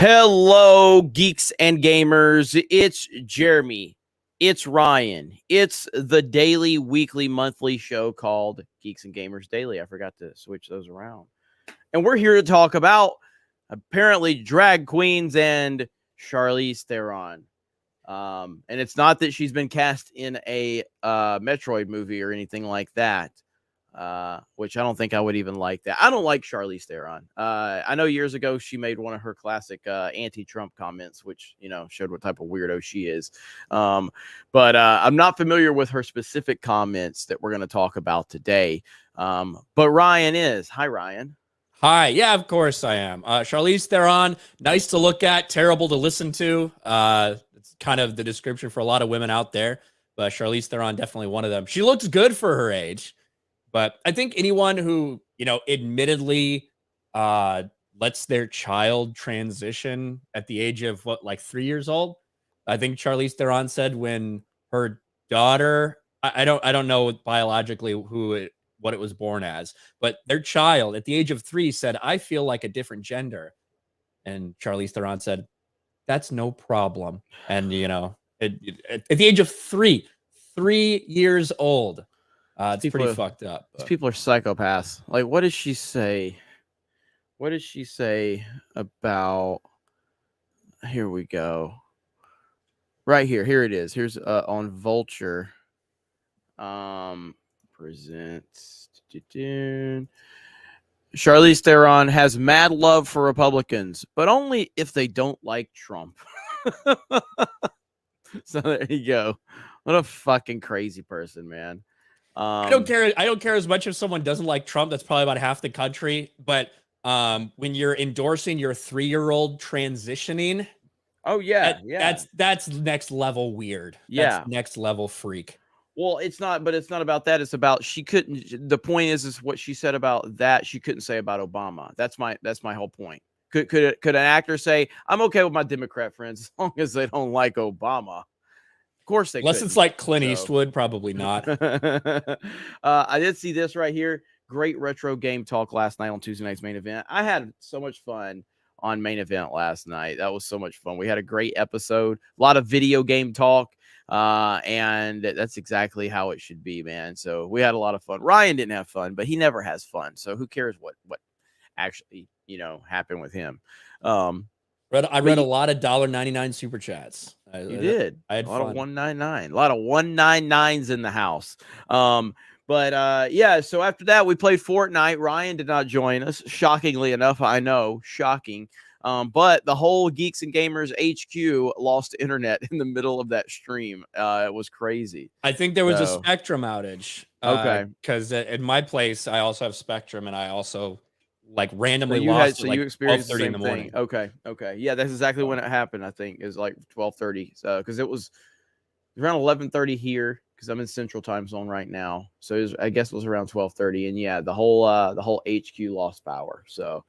Hello, geeks and gamers. It's Jeremy. It's Ryan. It's the daily, weekly, monthly show called Geeks and Gamers Daily. I forgot to switch those around. And we're here to talk about apparently drag queens and Charlize Theron. And it's not that she's been cast in a Metroid movie or anything like that. Which I don't think I would even like that. I don't like Charlize Theron. I know years ago she made one of her classic anti-Trump comments, which, showed what type of weirdo she is. But I'm not familiar with her specific comments that we're going to talk about today. But Ryan is. Hi, Ryan. Hi. Yeah, of course I am. Charlize Theron, nice to look at, terrible to listen to. It's kind of the description for a lot of women out there, but Charlize Theron, definitely one of them. She looks good for her age. But I think anyone who, admittedly lets their child transition at the age of 3 years old. I think Charlize Theron said when her daughter, I don't know biologically what it was born as, but their child at the age of 3 said, "I feel like a different gender." And Charlize Theron said, "That's no problem." And, at the age of 3 years old. It's pretty fucked up. These people are psychopaths. Like, what did she say? What did she say about... Here we go. Right here. Here it is. Here's on Vulture. Presents. Charlize Theron has mad love for Republicans, but only if they don't like Trump. So there you go. What a fucking crazy person, man. I don't care as much if someone doesn't like Trump. That's probably about half the country. But when you're endorsing your 3-year-old transitioning, oh yeah, that's next level weird. Yeah, that's next level freak. Well, it's not about that. It's about she couldn't. The point is what she said about that she couldn't say about Obama. That's my whole point. Could an actor say, "I'm okay with my Democrat friends as long as they don't like Obama"? Of course they could. Unless it's like Clint Eastwood, probably not. I did see this right here. Great retro game talk last night on Tuesday night's main event. I had so much fun on main event last night. That was so much fun. We had a great episode, a lot of video game talk, and that's exactly how it should be, man. So we had a lot of fun. Ryan didn't have fun, but he never has fun. So who cares what actually, happened with him? I read a lot of $1.99 super chats. You did. I had a lot fun. of 199. A lot of 199s in the house. But yeah, so after that, we played Fortnite. Ryan did not join us. Shockingly enough, I know. Shocking. But the whole Geeks and Gamers HQ lost internet in the middle of that stream. It was crazy. I think there was a Spectrum outage. Okay. Because in my place, I also have Spectrum, and I also randomly lost it. You experienced the same in the morning. Okay. Yeah, that's exactly when it happened. I think it was like 12:30. Because it was around 11:30 here. Because I'm in Central Time Zone right now, so I guess it was around 12:30. And yeah, the whole HQ lost power. So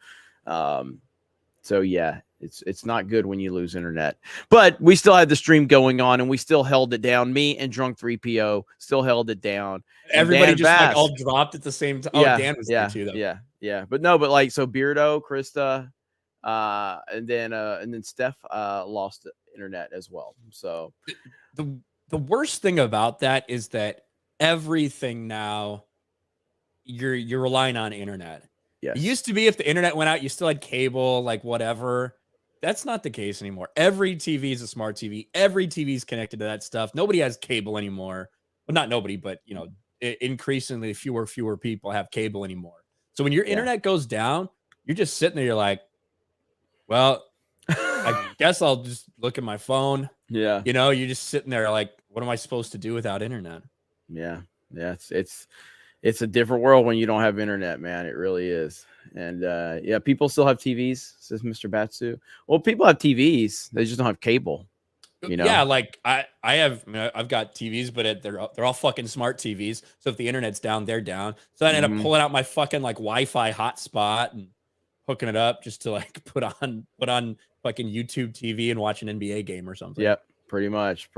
yeah, it's not good when you lose internet. But we still had the stream going on, and we still held it down. Me and Drunk 3PO still held it down. Everybody just all dropped at the same time. Yeah, oh, Dan was there too, though. Yeah. But Beardo, Krista, and then Steph lost internet as well. So the worst thing about that is that everything now you're relying on internet. Yes. It used to be if the internet went out, you still had cable, whatever. That's not the case anymore. Every TV is a smart TV. Every TV is connected to that stuff. Nobody has cable anymore. Well, not nobody, but increasingly fewer people have cable anymore. So when your internet goes down, you're just sitting there. You're like, well, I guess I'll just look at my phone. Yeah. You're just sitting there like, what am I supposed to do without internet? Yeah. It's a different world when you don't have internet, man. It really is. And yeah, people still have TVs, says Mr. Batsu. Well, people have TVs. They just don't have cable. Yeah, I've got TVs, but they're all fucking smart TVs. So if the internet's down, they're down. So I end up pulling out my fucking Wi-Fi hotspot and hooking it up just to put on fucking YouTube TV and watch an NBA game or something. Yep. Pretty much.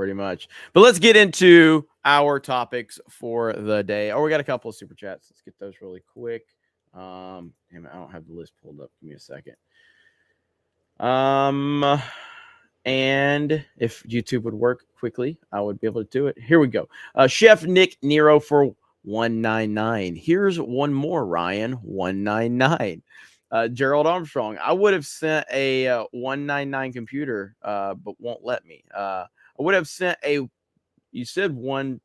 But let's get into our topics for the day. Oh, we got a couple of super chats. Let's get those really quick. Damn it, I don't have the list pulled up. Give me a second. And if YouTube would work quickly, I would be able to do it. Here we go. Chef Nick Nero for 199. Here's one more, Ryan. 199. Gerald Armstrong. I would have sent a 199 computer, but won't let me. I would have sent a. You said like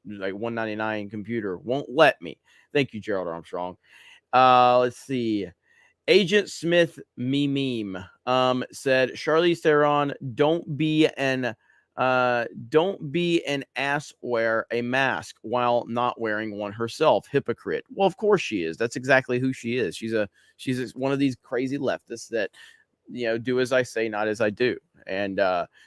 199 computer won't let me. Thank you, Gerald Armstrong. Let's see. Agent Smith meme said Charlize Theron, don't be an ass, wear a mask while not wearing one herself. Hypocrite. Well, of course she is. That's exactly who she is. She's one of these crazy leftists that do as I say, not as I do. And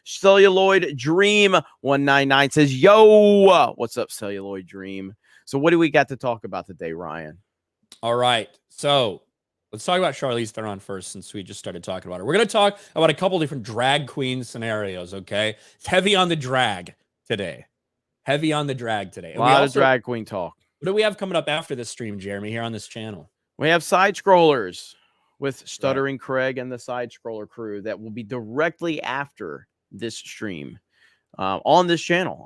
Celluloid Dream 199 says, yo, what's up, Celluloid Dream? So what do we got to talk about today, Ryan? All right. So let's talk about Charlize Theron first, since we just started talking about her. We're going to talk about a couple different drag queen scenarios, okay? It's heavy on the drag today. Heavy on the drag today. And a lot of drag queen talk. What do we have coming up after this stream, Jeremy, here on this channel? We have side scrollers with Stuttering Craig and the side scroller crew that will be directly after this stream on this channel.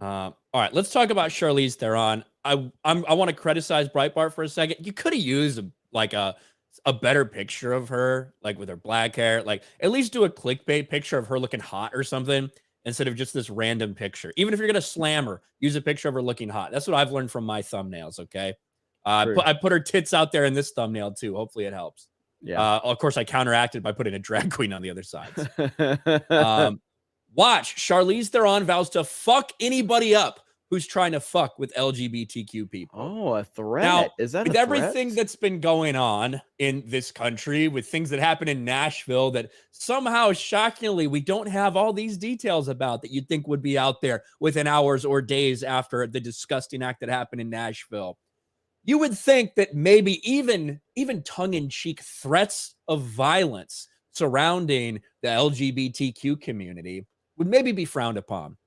All right, let's talk about Charlize Theron. I want to criticize Breitbart for a second. You could have used a better picture of her, like with her black hair. Like at least do a clickbait picture of her looking hot or something instead of just this random picture. Even if you're gonna slam her, use a picture of her looking hot. That's what I've learned from my thumbnails. Okay, I put her tits out there in this thumbnail too. Hopefully it helps. Yeah. Of course, I counteracted by putting a drag queen on the other side. Watch, Charlize Theron vows to fuck anybody up who's trying to fuck with LGBTQ people. Oh, a threat. Now, is that with everything that's been going on in this country, with things that happen in Nashville that somehow, shockingly, we don't have all these details about that you'd think would be out there within hours or days after the disgusting act that happened in Nashville. You would think that maybe even tongue-in-cheek threats of violence surrounding the LGBTQ community would maybe be frowned upon.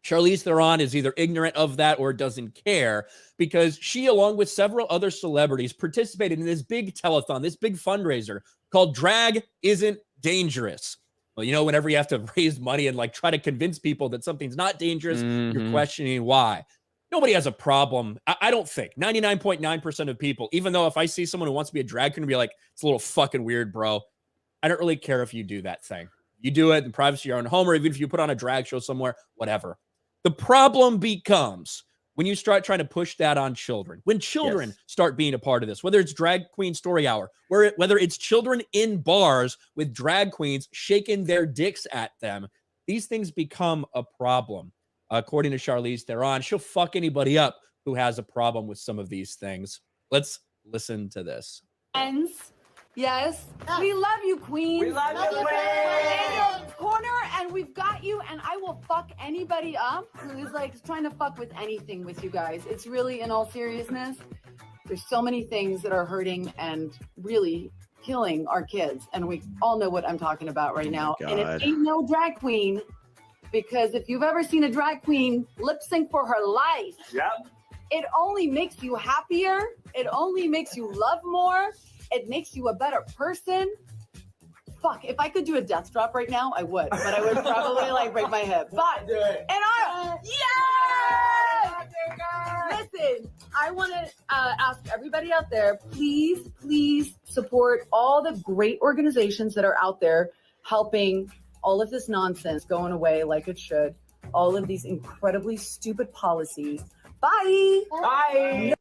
Charlize Theron is either ignorant of that or doesn't care, because she, along with several other celebrities, participated in this big telethon, this big fundraiser called Drag Isn't Dangerous. Well, whenever you have to raise money and like try to convince people that something's not dangerous, you're questioning why. Nobody has a problem. I don't think 99.9% of people, even though if I see someone who wants to be a drag queen and be like, it's a little fucking weird, bro. I don't really care if you do that thing. You do it in privacy of your own home, or even if you put on a drag show somewhere, whatever. The problem becomes when you start trying to push that on children, when children start being a part of this, whether it's Drag Queen Story Hour, whether it's children in bars with drag queens shaking their dicks at them, these things become a problem. According to Charlize Theron, she'll fuck anybody up who has a problem with some of these things. Let's listen to this. Yes, we love you, Queen. We love you, Queen. In your corner, and we've got you, and I will fuck anybody up who is like trying to fuck with anything with you guys. It's really, in all seriousness, there's so many things that are hurting and really killing our kids, and we all know what I'm talking about right now. And it ain't no drag queen, because if you've ever seen a drag queen lip sync for her life, it only makes you happier. It only makes you love more. It makes you a better person. Fuck, if I could do a death drop right now, I would. But I would probably like break my hip. But, listen, I want to ask everybody out there, please support all the great organizations that are out there helping all of this nonsense going away like it should. All of these incredibly stupid policies. Bye. Bye.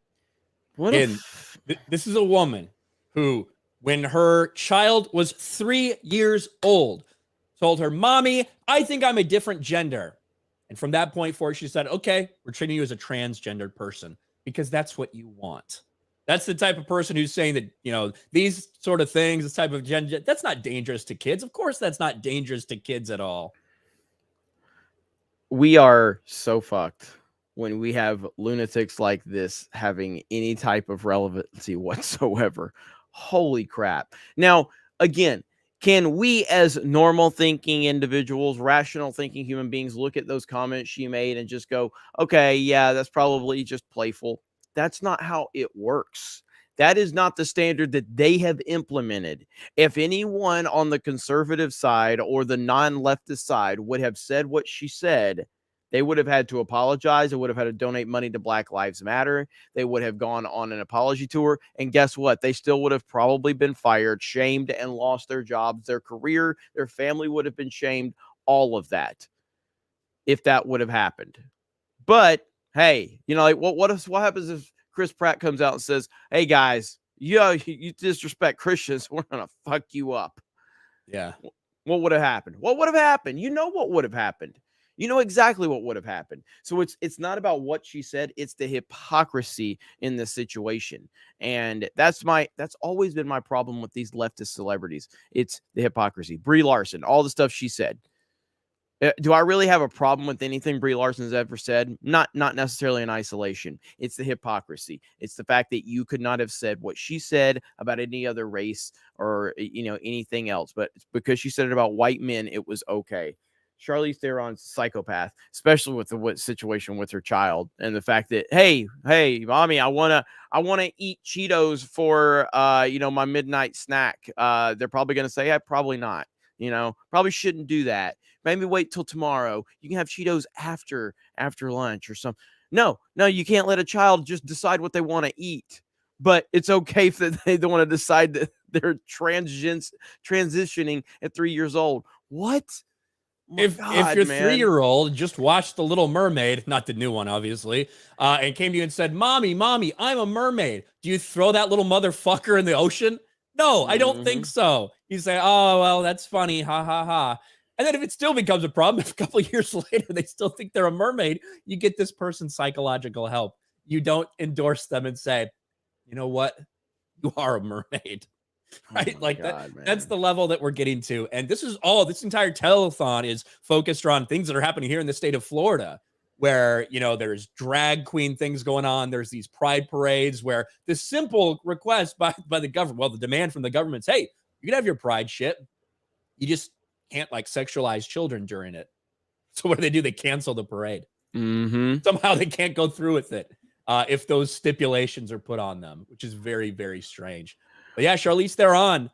This is a woman who, when her child was 3 years old, told her, "Mommy, I think I'm a different gender." And from that point forward, she said, "Okay, we're treating you as a transgendered person because that's what you want." That's the type of person who's saying that, these sort of things, this type of gender, that's not dangerous to kids. Of course, that's not dangerous to kids at all. We are so fucked when we have lunatics like this having any type of relevancy whatsoever. Holy crap. Now, again, can we as normal thinking individuals, rational thinking human beings, look at those comments she made and just go, okay, yeah, that's probably just playful? That's not how it works. That is not the standard that they have implemented. If anyone on the conservative side or the non-leftist side would have said what she said, they would have had to apologize. They would have had to donate money to Black Lives Matter. They would have gone on an apology tour. And guess what? They still would have probably been fired, shamed, and lost their jobs, their career, their family would have been shamed, all of that, if that would have happened. But hey, you know, like what happens if Chris Pratt comes out and says, "Hey guys, you disrespect Christians, we're gonna fuck you up." Yeah. What would have happened? What would have happened? You know what would have happened. You know exactly what would have happened. So it's not about what she said, it's the hypocrisy in this situation. And that's always been my problem with these leftist celebrities. It's the hypocrisy. Brie Larson, all the stuff she said. Do I really have a problem with anything Brie Larson's ever said? Not necessarily in isolation. It's the hypocrisy. It's the fact that you could not have said what she said about any other race or, you know, anything else. But because she said it about white men, it was okay. Charlize Theron's psychopath, especially with the situation with her child and the fact that, hey, mommy, I wanna eat Cheetos for you know, my midnight snack. They're probably gonna say, probably not. You know, probably shouldn't do that. Maybe wait till tomorrow. You can have Cheetos after lunch or something. No, you can't let a child just decide what they want to eat. But it's okay if they don't want to decide that they're transitioning at 3 years old. What? If your 3-year-old just watched The Little Mermaid, not the new one, obviously, and came to you and said, Mommy, I'm a mermaid. Do you throw that little motherfucker in the ocean? No, I don't think so. You say, oh, well, that's funny. Ha, ha, ha. And then if it still becomes a problem, if a couple of years later they still think they're a mermaid, you get this person's psychological help. You don't endorse them and say, you know what? You are a mermaid. Right? Oh like God, that's the level that we're getting to. And this entire telethon is focused on things that are happening here in the state of Florida, where, you know, there's drag queen things going on. There's these pride parades where the simple request by the government, well, the demand from the government's, hey, you can have your pride shit. You just can't like sexualize children during it. So what do? They cancel the parade. Somehow they can't go through with it if those stipulations are put on them, which is very, very strange. But yeah, Charlize Theron,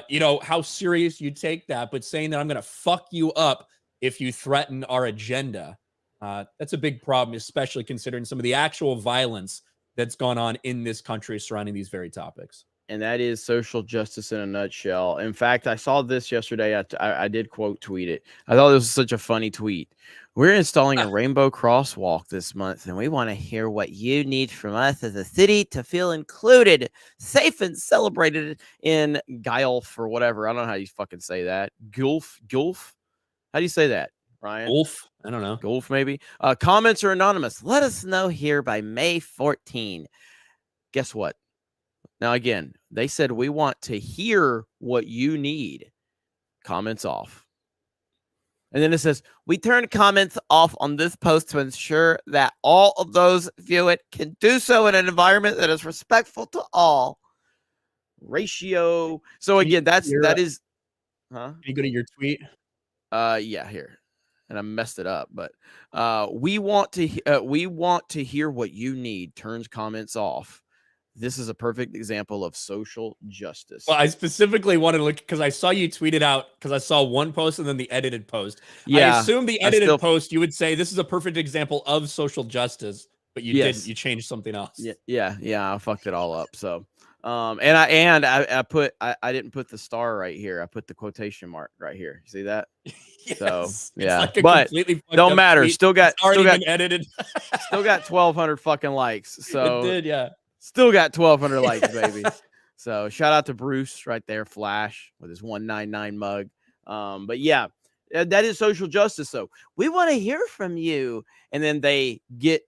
you know, how serious you take that, but saying that I'm going to fuck you up if you threaten our agenda, that's a big problem, especially considering some of the actual violence that's gone on in this country surrounding these very topics. And that is social justice in a nutshell. In fact, I saw this yesterday. I did quote tweet it. I thought this was such a funny tweet. We're installing a rainbow crosswalk this month, and we want to hear what you need from us as a city to feel included, safe, and celebrated in Gulf or whatever. I don't know how you fucking say that. Gulf? How do you say that, Ryan? Gulf? I don't know. Gulf, maybe. Comments are anonymous. Let us know here by May 14. Guess what? Now, again, they said we want to hear what you need. Comments off. And then it says, we turn comments off on this post to ensure that all of those view it can do so in an environment that is respectful to all. Ratio. So again, that is. Huh? Can you go to your tweet? Yeah, here. And I messed it up, but we want to hear what you need. Turns comments off. This is a perfect example of social justice. Well, I specifically wanted to look because I saw you tweet it out because I saw one post and then the edited post. Yeah, I assume the edited post you would say this is a perfect example of social justice, but you didn't. You changed something else. Yeah. I fucked it all up. So, I didn't put the star right here. I put the quotation mark right here. See that? Yes. So yeah, like but don't matter. Tweet. Still got edited. Still got 1,200 fucking likes. So it did, yeah. Still got 1,200 likes, baby. So shout out to Bruce right there, Flash with his 199 mug. But yeah, that is social justice. So we want to hear from you. And then they get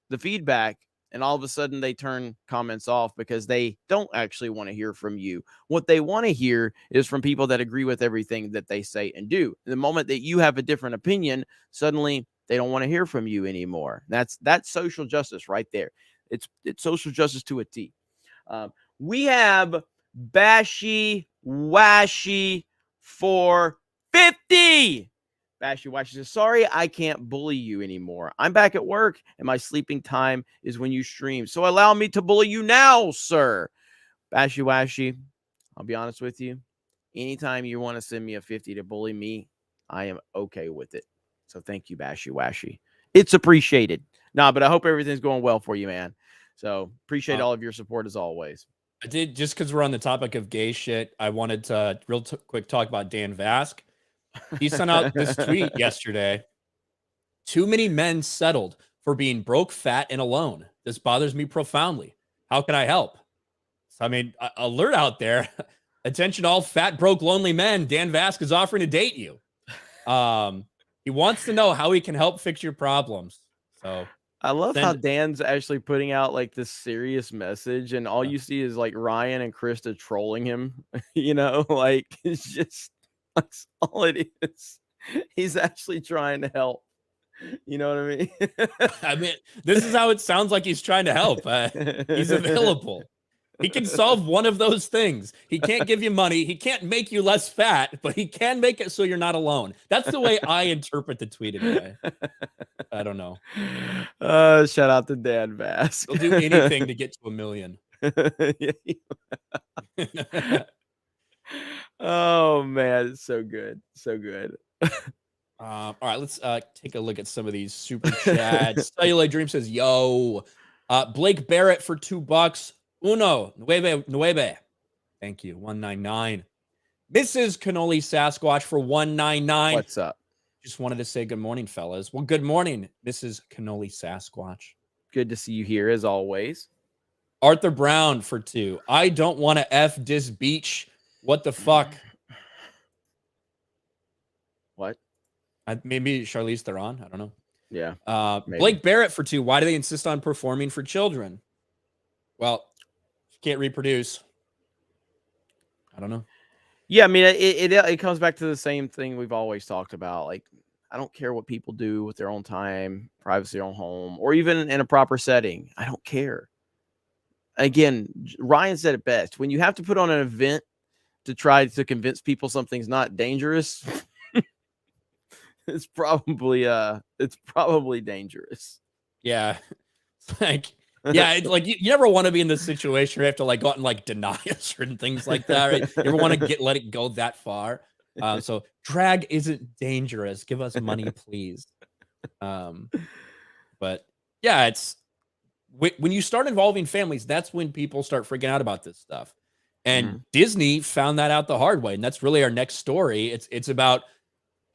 the feedback and all of a sudden they turn comments off because they don't actually want to hear from you. What they want to hear is from people that agree with everything that they say and do. The moment that you have a different opinion, suddenly they don't want to hear from you anymore. That's social justice right there. It's social justice to a T. We have Bashy Washy 450. Bashy Washy says, sorry, I can't bully you anymore. I'm back at work and my sleeping time is when you stream. So allow me to bully you now, sir. Bashy Washy, I'll be honest with you. Anytime you want to send me a 50 to bully me, I am okay with it. So thank you, Bashy Washy. It's appreciated. Nah, but I hope everything's going well for you, man. So appreciate all of your support as always. I did, just because we're on the topic of gay shit, I wanted to quick talk about Dan Vask. He sent out this tweet yesterday. Too many men settled for being broke, fat, and alone. This bothers me profoundly. How can I help? So, I mean, alert out there. Attention all fat, broke, lonely men. Dan Vask is offering to date you. He wants to know how he can help fix your problems. So I love how Dan's actually putting out like this serious message, and all you see is like Ryan and Krista trolling him. You know, like it's just that's all it is. He's actually trying to help. You know what I mean? I mean, this is how it sounds like he's trying to help. He's available. He can solve one of those things. He can't give you money. He can't make you less fat, but he can make it so you're not alone. That's the way I interpret the tweet anyway. I don't know. Shout out to Dan Vask. He'll do anything to get to 1 million. Oh man, it's so good. So good. All right, let's take a look at some of these super chats. Cellular Dream says, yo, Blake Barrett for $2. Nueve. Thank you. 199. Mrs. Cannoli Sasquatch for 199. What's up? Just wanted to say good morning, fellas. Well, good morning, Mrs. Cannoli Sasquatch. Good to see you here as always. Arthur Brown for 2. I don't want to F this beach. What the fuck? What? Maybe Charlize Theron. I don't know. Yeah. Blake Barrett for 2. Why do they insist on performing for children? Well, can't reproduce. I don't know. Yeah, I mean, it comes back to the same thing we've always talked about. Like, I don't care what people do with their own time, privacy, their own home, or even in a proper setting. I don't care. Again, Ryan said it best. When you have to put on an event to try to convince people something's not dangerous, it's probably dangerous. Yeah. It's like, yeah, it's like you never want to be in this situation where you have to like go out and like deny certain things like that, right? You ever want to let it go that far? So drag isn't dangerous. Give us money, please. But yeah, it's when you start involving families, that's when people start freaking out about this stuff. And Disney found that out the hard way. And that's really our next story. It's about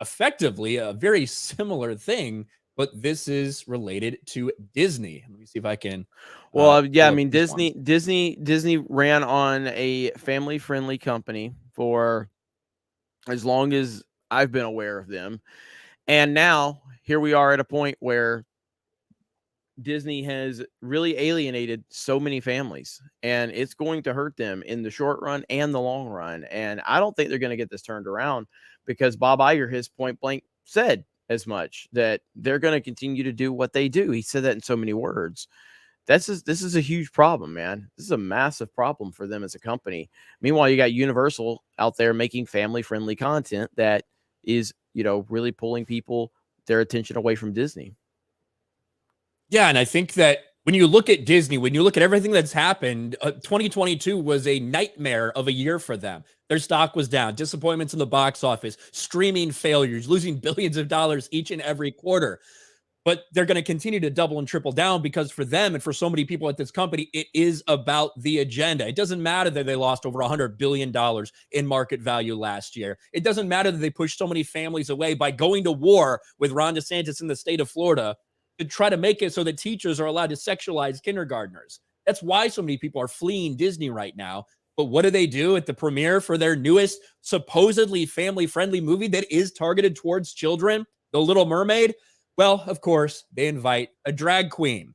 effectively a very similar thing, but this is related to Disney. Let me see if I can. Well, yeah, I mean, Disney ran on a family-friendly company for as long as I've been aware of them. And now here we are at a point where Disney has really alienated so many families, and it's going to hurt them in the short run and the long run. And I don't think they're going to get this turned around, because Bob Iger has point blank said as much, that they're going to continue to do what they do. He said that in so many words. This is a huge problem, man. This is a massive problem for them as a company. Meanwhile, you got Universal out there making family-friendly content that is, really pulling their attention away from Disney. Yeah, and I think that when you look at Disney, when you look at everything that's happened, 2022 was a nightmare of a year for them. Their stock was down, disappointments in the box office, streaming failures, losing billions of dollars each and every quarter. But they're going to continue to double and triple down, because for them and for so many people at this company, it is about the agenda. It doesn't matter that they lost over $100 billion in market value last year. It doesn't matter that they pushed so many families away by going to war with Ron DeSantis in the state of Florida to try to make it so that teachers are allowed to sexualize kindergartners. That's why so many people are fleeing Disney right now. But what do they do at the premiere for their newest supposedly family-friendly movie that is targeted towards children, The Little Mermaid? Well, of course, they invite a drag queen.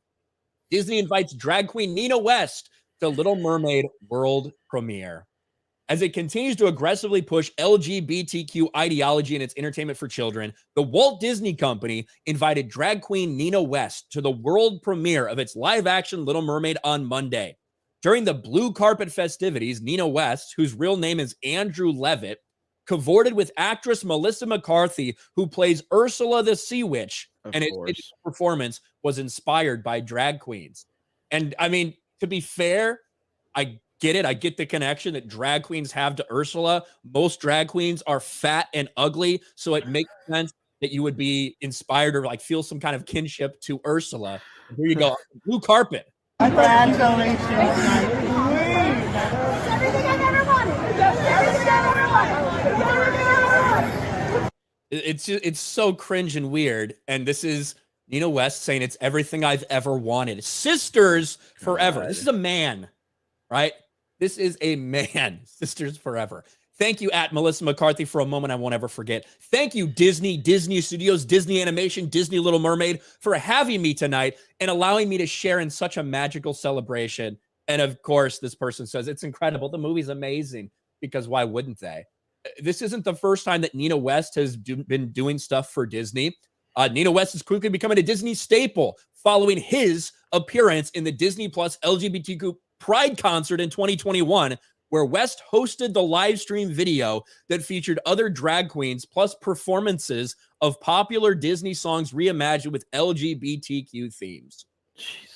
Disney invites drag queen Nina West to Little Mermaid world premiere. As it continues to aggressively push LGBTQ ideology in its entertainment for children, the Walt Disney Company invited drag queen Nina West to the world premiere of its live-action Little Mermaid on Monday. During the blue carpet festivities, Nina West, whose real name is Andrew Levitt, cavorted with actress Melissa McCarthy, who plays Ursula the Sea Witch, and its performance was inspired by drag queens. And I mean, to be fair, I get it. I get the connection that drag queens have to Ursula. Most drag queens are fat and ugly, so it makes sense that you would be inspired or like feel some kind of kinship to Ursula. And here you go, blue carpet. Congratulations, my queen. It's everything I've ever wanted. It's everything I've ever wanted. It's everything I've ever wanted. It's so cringe and weird. And this is Nina West saying it's everything I've ever wanted. Sisters forever. God. This is a man, right? This is a man. Sisters forever. Thank you, at Melissa McCarthy, for a moment I won't ever forget. Thank you, Disney, Disney Studios, Disney Animation, Disney Little Mermaid, for having me tonight and allowing me to share in such a magical celebration. And of course, this person says, it's incredible. The movie's amazing, because why wouldn't they? This isn't the first time that Nina West has been doing stuff for Disney. Nina West is quickly becoming a Disney staple following his appearance in the Disney Plus LGBTQ Pride concert in 2021, where West hosted the live stream video that featured other drag queens plus performances of popular Disney songs reimagined with LGBTQ themes. Jesus.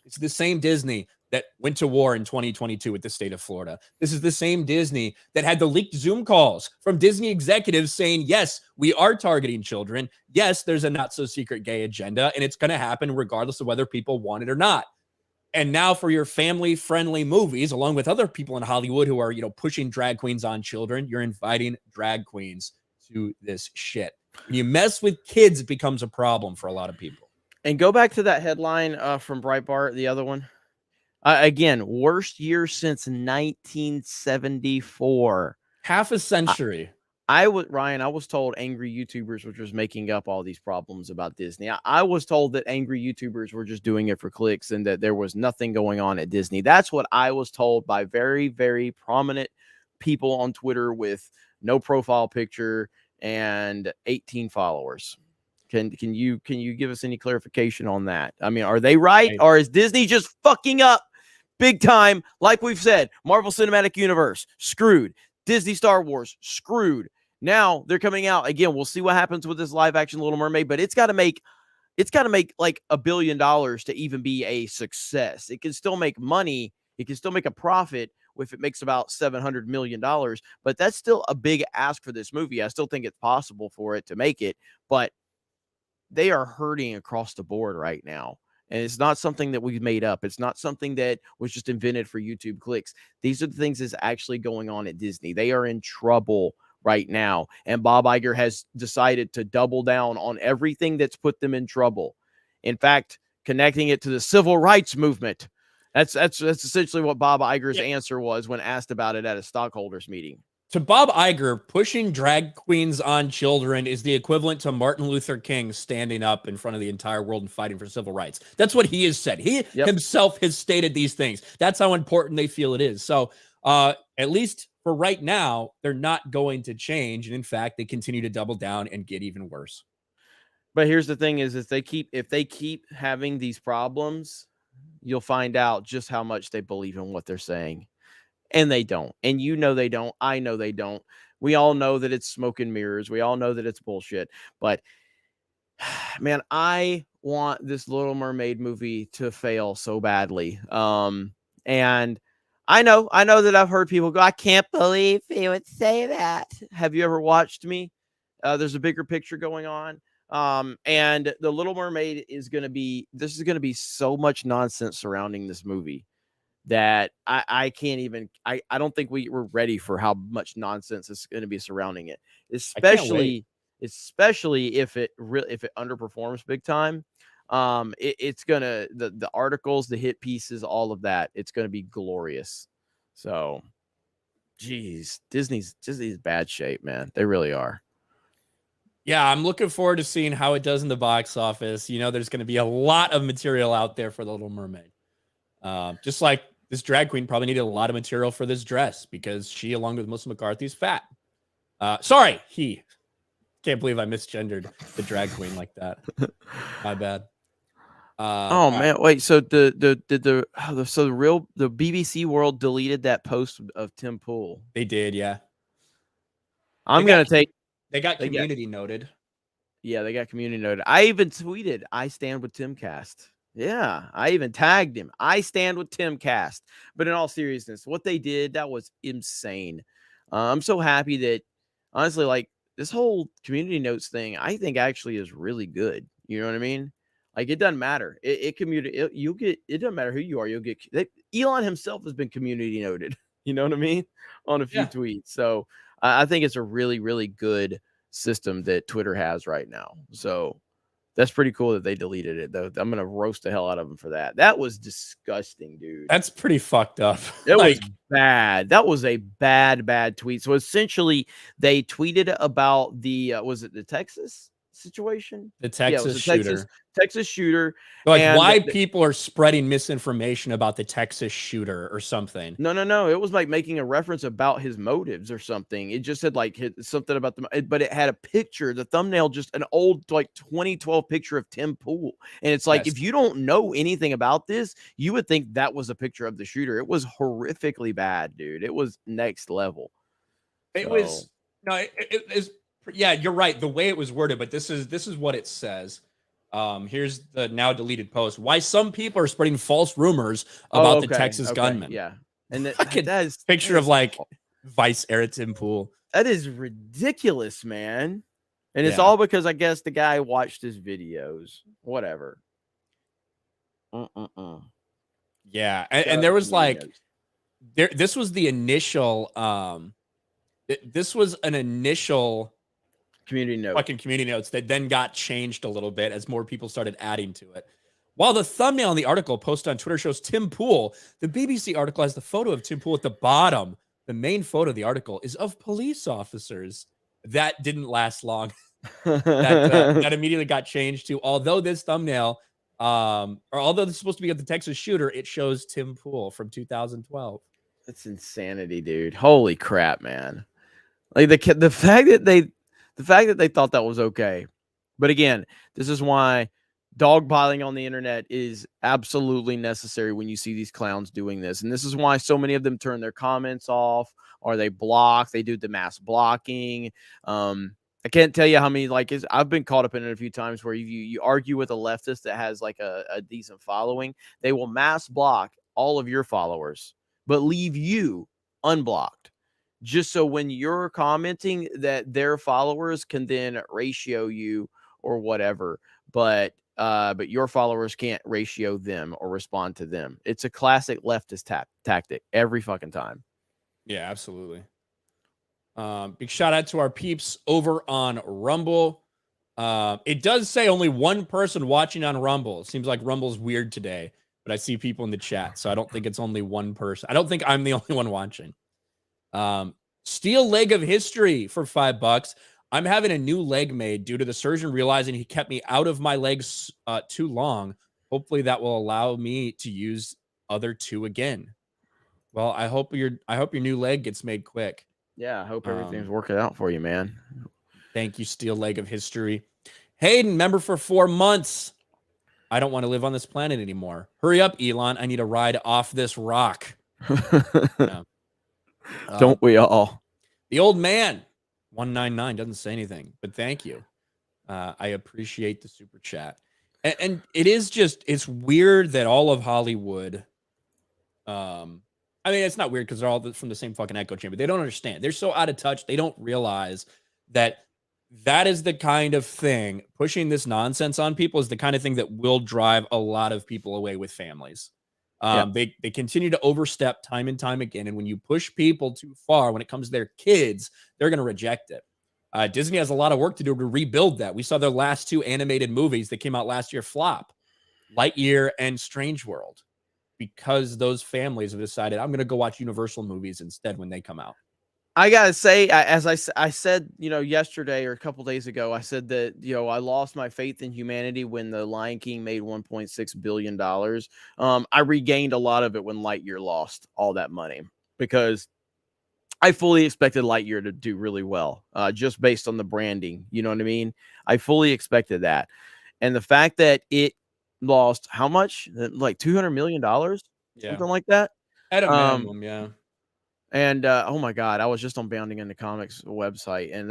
It's the same Disney that went to war in 2022 with the state of Florida. This is the same Disney that had the leaked Zoom calls from Disney executives saying, yes, we are targeting children. Yes, there's a not so secret gay agenda, and it's going to happen regardless of whether people want it or not. And now for your family-friendly movies, along with other people in Hollywood who are, pushing drag queens on children, you're inviting drag queens to this shit. When you mess with kids, it becomes a problem for a lot of people. And go back to that headline from Breitbart, the other one. Again, worst year since 1974. Half a century. Ryan, I was told angry YouTubers were just making up all these problems about Disney. I was told that angry YouTubers were just doing it for clicks and that there was nothing going on at Disney. That's what I was told by very, very prominent people on Twitter with no profile picture and 18 followers. Can you give us any clarification on that? I mean, are they right? Or is Disney just fucking up big time? Like we've said, Marvel Cinematic Universe, screwed. Disney Star Wars, screwed. Now they're coming out again. We'll see what happens with this live action Little Mermaid, but it's got to make like $1 billion to even be a success. It can still make money. It can still make a profit if it makes about $700 million, but that's still a big ask for this movie. I still think it's possible for it to make it, but they are hurting across the board right now. And it's not something that we've made up. It's not something that was just invented for YouTube clicks. These are the things that's actually going on at Disney. They are in trouble right now. And Bob Iger has decided to double down on everything that's put them in trouble. In fact, connecting it to the civil rights movement. That's essentially what Bob Iger's answer was when asked about it at a stockholders meeting. To Bob Iger, pushing drag queens on children is the equivalent to Martin Luther King standing up in front of the entire world and fighting for civil rights. That's what he has said. He himself has stated these things. That's how important they feel it is. So at least for right now, they're not going to change. And in fact, they continue to double down and get even worse. But here's the thing is, if they keep having these problems, you'll find out just how much they believe in what they're saying. And they don't. And they don't. I know they don't. We all know that it's smoke and mirrors. We all know that it's bullshit. But, man, I want this Little Mermaid movie to fail so badly. And I know that I've heard people go, I can't believe he would say that. Have you ever watched me? There's a bigger picture going on. And the Little Mermaid is going to be so much nonsense surrounding this movie that I can't even, I don't think we're ready for how much nonsense is going to be surrounding it, especially if it underperforms big time. It's gonna, the articles, the hit pieces, all of that, it's gonna be glorious. So geez, Disney's bad shape, man. They really are. Yeah, I'm looking forward to seeing how it does in the box office. There's going to be a lot of material out there for The Little Mermaid. Just like this drag queen probably needed a lot of material for this dress because she, along with Melissa McCarthy, is fat. He. Can't believe I misgendered the drag queen like that. My bad. Man, wait. So the BBC World deleted that post of Tim Pool. They did, yeah. They got community noted. Yeah, they got community noted. I even tweeted, I stand with Timcast. Yeah, I even tagged him. I stand with Timcast. But in all seriousness, what they did, that was insane. I'm so happy that, honestly, like this whole community notes thing, I think actually is really good. You know what I mean? Like it doesn't matter. You'll get. It doesn't matter who you are. You'll get. Elon himself has been community noted. You know what I mean? On a few Yeah. tweets. So I think it's a really, really good system that Twitter has right now. So that's pretty cool that they deleted it, though. I'm gonna roast the hell out of them for that. That was disgusting, dude. That's pretty fucked up. It Like, was bad. That was a bad tweet. So essentially, they tweeted about the was it the Texas situation? the Yeah, it was Texas the shooter. Texas shooter. Like, and why people are spreading misinformation about the Texas shooter or something. No. It was like making a reference about his motives or something. It just said like something about but it had a picture, the thumbnail, just an old like 2012 picture of Tim Pool. And it's like, Yes. if you don't know anything about this, you would think that was a picture of the shooter. It was horrifically bad, dude. It was next level. It was no, it is. Yeah, you're right. The way it was worded, but this is what it says. Here's the now deleted post. Why some people are spreading false rumors about the Texas gunman. Yeah. And That is picture of like Vice era Tim Pool. That is ridiculous, man. And it's Yeah. all because I guess the guy watched his videos. Whatever. Yeah, and there was like this was the initial this was an initial community note. Fucking community notes that then got changed a little bit as more people started adding to it. While the thumbnail in the article posted on Twitter shows Tim Pool, the BBC article has the photo of Tim Pool at the bottom. The main photo of the article is of police officers. That didn't last long. that immediately got changed to, although this thumbnail, or although this is supposed to be of the Texas shooter, it shows Tim Pool from 2012. That's insanity, dude. Holy crap, man. Like the fact that they thought that was okay. But again, this is why dogpiling on the internet is absolutely necessary when you see these clowns doing this. And this is why so many of them turn their comments off or they block. They do the mass blocking. I can't tell you how many, like, I've been caught up in it a few times where you argue with a leftist that has like a decent following. They will mass block all of your followers, but leave you unblocked. Just so when you're commenting that their followers can then ratio you or whatever, but your followers can't ratio them or respond to them. It's a classic leftist tactic every fucking time. Yeah, absolutely. Big shout out to our peeps over on Rumble. It does say only one person watching on Rumble. It seems like Rumble's weird today, but I see people in the chat, so I don't think it's only one person. I don't think I'm the only one watching. Steel leg of history for $5. I'm having a new leg made due to the surgeon realizing he kept me out of my legs too long. Hopefully that will allow me to use other two again. Well, I hope your new leg gets made quick. Yeah, I hope everything's working out for you, man. Thank you, Steel leg of history. Hayden, member for 4 months. I don't want to live on this planet anymore. Hurry up, Elon. I need a ride off this rock. Yeah. Don't we all? The old man, 199, doesn't say anything, but thank you. I appreciate the super chat. And it is just, it's weird that all of Hollywood, I mean, it's not weird because they're all from the same fucking echo chamber. They don't understand. They're so out of touch. They don't realize that is the kind of thing, pushing this nonsense on people is the kind of thing that will drive a lot of people away with families. They continue to overstep time and time again. And when you push people too far, when it comes to their kids, they're going to reject it. Disney has a lot of work to do to rebuild that. We saw their last two animated movies that came out last year flop, Lightyear and Strange World, because those families have decided, I'm going to go watch Universal movies instead when they come out. I gotta say, as I said, yesterday or a couple days ago, I said that, I lost my faith in humanity when the Lion King made $1.6 billion. I regained a lot of it when Lightyear lost all that money because I fully expected Lightyear to do really well, just based on the branding. You know what I mean? I fully expected that. And the fact that it lost how much? Like $200 million? Yeah. Something like that? At a minimum, yeah. And oh my god, I was just on Bounding Into Comics website, and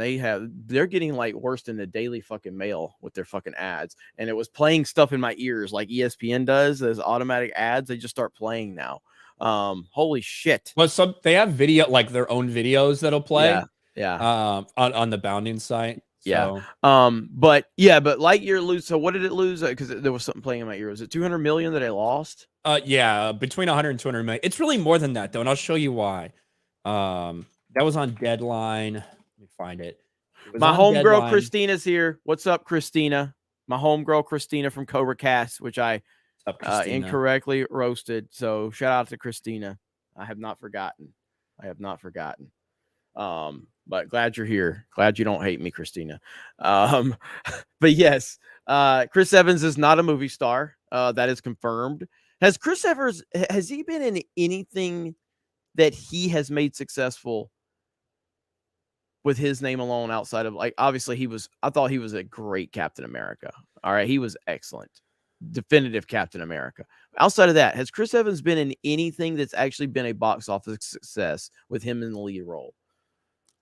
they're getting like worse than the Daily fucking Mail with their fucking ads. And it was playing stuff in my ears like ESPN does. Those automatic ads, they just start playing now. Holy shit. Well, they have video, like their own videos that'll play. Yeah. On the Bounding site. Yeah. So. But Lightyear lose. So what did it lose? Because there was something playing in my ear. Was it 200 million that I lost? Yeah, between 100 and 200 million. It's really more than that though, and I'll show you why. That was on Deadline. Let me find it. My homegirl Christina's here. What's up, Christina? My homegirl Christina from Cobra Cast, which I incorrectly roasted. So shout out to Christina. I have not forgotten. But glad you're here. Glad you don't hate me, Christina. But yes, Chris Evans is not a movie star. That is confirmed. Has Chris Evans, has he been in anything that he has made successful with his name alone outside of, like, obviously I thought he was a great Captain America. All right. He was excellent. Definitive Captain America. Outside of that, has Chris Evans been in anything that's actually been a box office success with him in the lead role?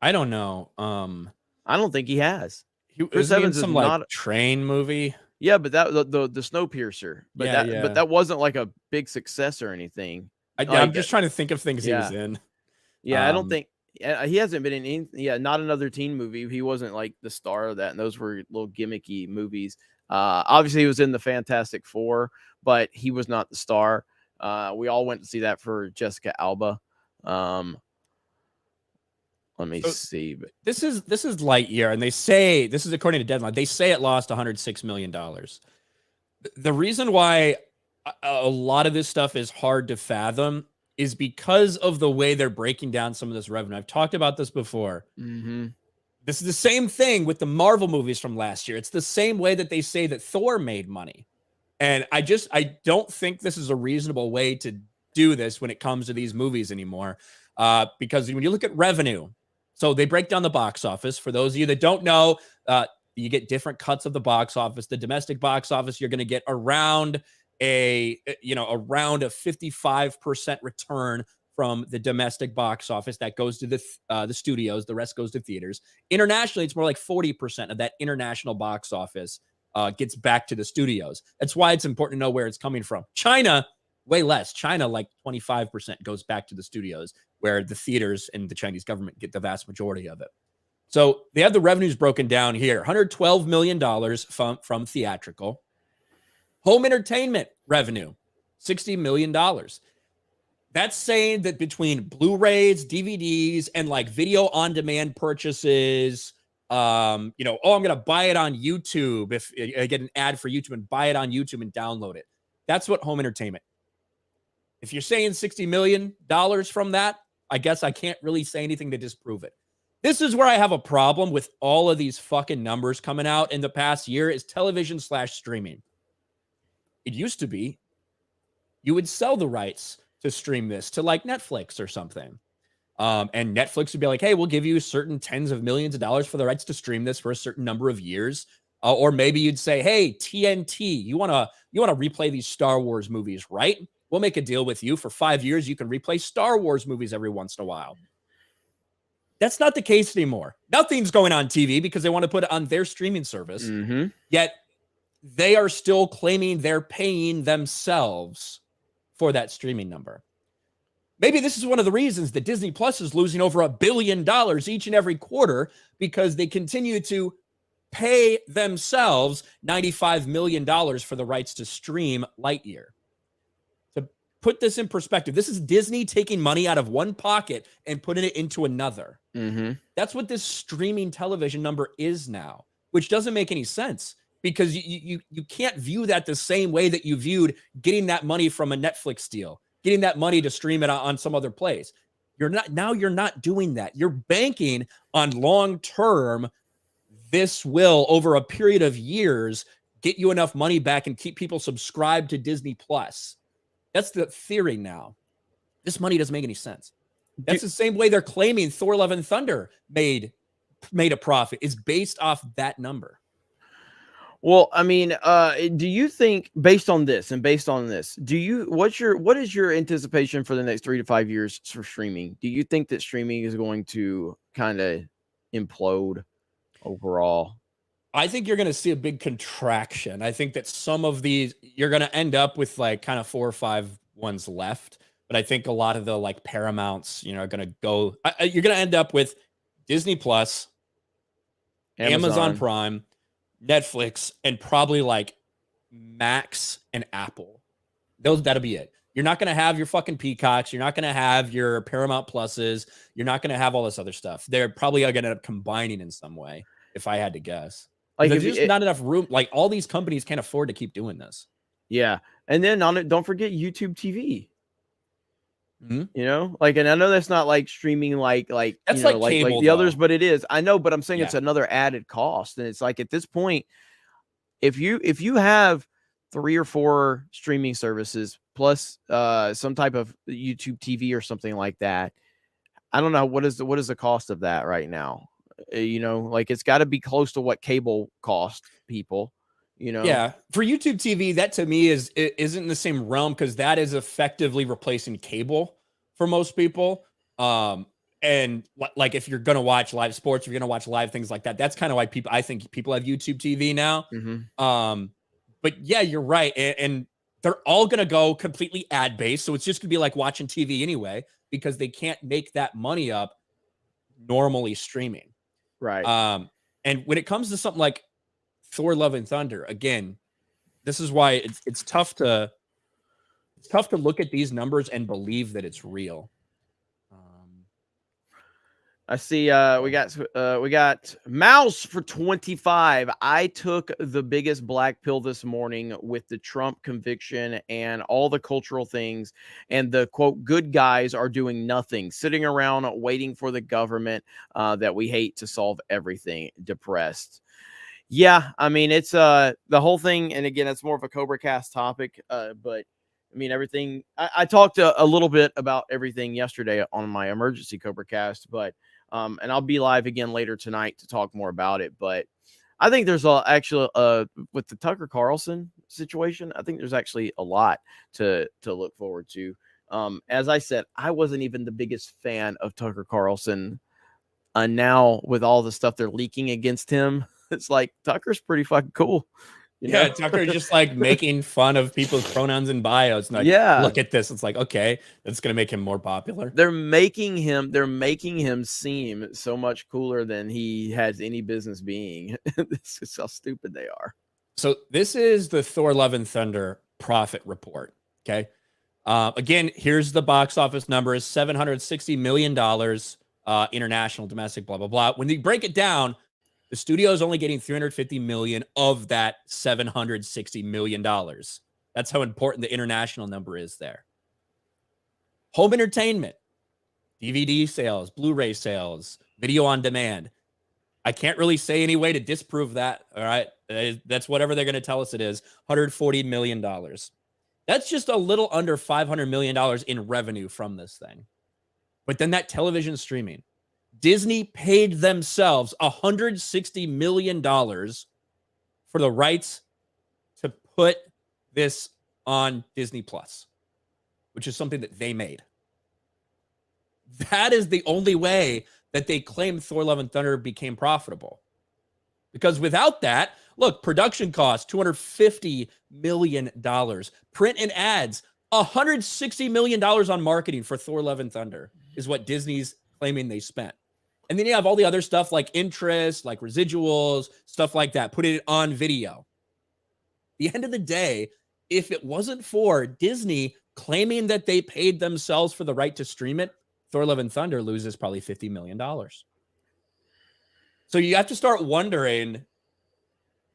I don't know. I don't think he has. Chris Evans is some like train movie. Yeah, but that the Snowpiercer. But but that wasn't like a big success or anything. I'm just trying to think of things he was in. Yeah, I don't think he hasn't been in any. Yeah, not another teen movie. He wasn't like the star of that, and those were little gimmicky movies. Obviously, he was in the Fantastic Four, but he was not the star. We all went to see that for Jessica Alba. Let me see. But this is Lightyear, and they say this is according to Deadline. They say it lost $106 million. The reason why a lot of this stuff is hard to fathom is because of the way they're breaking down some of this revenue. I've talked about this before. Mm-hmm. This is the same thing with the Marvel movies from last year. It's the same way that they say that Thor made money. And I don't think this is a reasonable way to do this when it comes to these movies anymore. Because when you look at revenue, so they break down the box office. For those of you that don't know, you get different cuts of the box office. The domestic box office, you're going to get around a 55% return from the domestic box office that goes to the studios. The rest goes to theaters. Internationally, it's more like 40% of that international box office gets back to the studios. That's why it's important to know where it's coming from. China, way less. China, like 25% goes back to the studios, where the theaters and the Chinese government get the vast majority of it. So they have the revenues broken down here. $112 million from theatrical. Home entertainment revenue, $60 million. That's saying that between Blu-rays, DVDs, and like video on-demand purchases, I'm going to buy it on YouTube. If I get an ad for YouTube and buy it on YouTube and download it. That's what home entertainment. If you're saying $60 million from that, I guess I can't really say anything to disprove it. This is where I have a problem with all of these fucking numbers coming out in the past year is television/streaming. It used to be you would sell the rights to stream this to like Netflix or something. And Netflix would be like, hey, we'll give you certain tens of millions of dollars for the rights to stream this for a certain number of years. Or maybe you'd say, hey, TNT, you want to replay these Star Wars movies, right? We'll make a deal with you for 5 years. You can replay Star Wars movies every once in a while. That's not the case anymore. Nothing's going on TV because they want to put it on their streaming service. Mm-hmm. Yet they are still claiming they're paying themselves for that streaming number. Maybe this is one of the reasons that Disney Plus is losing over $1 billion each and every quarter, because they continue to pay themselves $95 million for the rights to stream Lightyear. To put this in perspective, this is Disney taking money out of one pocket and putting it into another. Mm-hmm. That's what this streaming television number is now, which doesn't make any sense, because you can't view that the same way that you viewed getting that money from a Netflix deal, getting that money to stream it on some other place. You're not doing that. You're banking on long-term. This will, over a period of years, get you enough money back and keep people subscribed to Disney Plus. That's the theory now. This money doesn't make any sense. That's the same way they're claiming Thor: Love and Thunder made a profit, is based off that number. Well, I mean, do you think based on this, what is your anticipation for the next 3 to 5 years for streaming? Do you think that streaming is going to kind of implode overall? I think you're going to see a big contraction. I think that some of these, you're going to end up with like kind of 4 or 5 ones left. But I think a lot of the like Paramounts, are going to go, you're going to end up with Disney Plus, Amazon Prime, Netflix, and probably like Max and Apple. That'll be it. You're not going to have your fucking Peacocks. You're not going to have your Paramount Pluses. You're not going to have all this other stuff. They're probably going to end up combining in some way, if I had to guess. Like, there's just not enough room. Like, all these companies can't afford to keep doing this. Yeah. And then on it, don't forget YouTube TV. Mm-hmm. Like, and I know that's not like streaming like that's like cable, the others, but it is. I know, but I'm saying Yeah. it's another added cost. And it's like at this point, if you have 3 or 4 streaming services plus some type of YouTube TV or something like that, I don't know what is the cost of that right now. Like it's got to be close to what cable cost people. Yeah, for YouTube TV, that to me isn't in the same realm because that is effectively replacing cable for most people. And like if you're gonna watch live sports, if you're gonna watch live things like that, that's kind of why I think people have YouTube TV now. Mm-hmm. But yeah, you're right, and they're all gonna go completely ad based, so it's just gonna be like watching TV anyway because they can't make that money up normally streaming. Right. And when it comes to something like Thor: Love and Thunder, again, this is why it's tough to look at these numbers and believe that it's real. I see we got Mouse for 25. I took the biggest black pill this morning with the Trump conviction and all the cultural things, and the quote good guys are doing nothing, sitting around waiting for the government that we hate to solve everything. Depressed. Yeah, I mean it's the whole thing, and again it's more of a Cobra Cast topic, but I mean everything. I talked a little bit about everything yesterday on my emergency Cobra Cast, but and I'll be live again later tonight to talk more about it. But I think there's actually with the Tucker Carlson situation, I think there's actually a lot to look forward to. As I said, I wasn't even the biggest fan of Tucker Carlson. Now with all the stuff they're leaking against him, it's like Tucker's pretty fucking cool. Yeah, Tucker just like making fun of people's pronouns and bios. And like, yeah, look at this. It's like, okay, that's gonna make him more popular. They're making him seem so much cooler than he has any business being. This is how stupid they are. So this is the Thor: Love and Thunder profit report. Okay. Again, here's the box office numbers: $760 million, international, domestic, blah blah blah. When you break it down, the studio is only getting $350 million of that $760 million. That's how important the international number is there. Home entertainment, DVD sales, Blu-ray sales, video on demand. I can't really say any way to disprove that. All right. That's whatever they're going to tell us it is. $140 million. That's just a little under $500 million in revenue from this thing. But then that television streaming, Disney paid themselves $160 million for the rights to put this on Disney Plus, which is something that they made. That is the only way that they claim Thor: Love and Thunder became profitable. Because without that, look, production costs, $250 million. Print and ads, $160 million on marketing for Thor: Love and Thunder is what Disney's claiming they spent. And then you have all the other stuff like interest, like residuals, stuff like that. Put it on video. At the end of the day, if it wasn't for Disney claiming that they paid themselves for the right to stream it, Thor: Love and Thunder loses probably $50 million. So you have to start wondering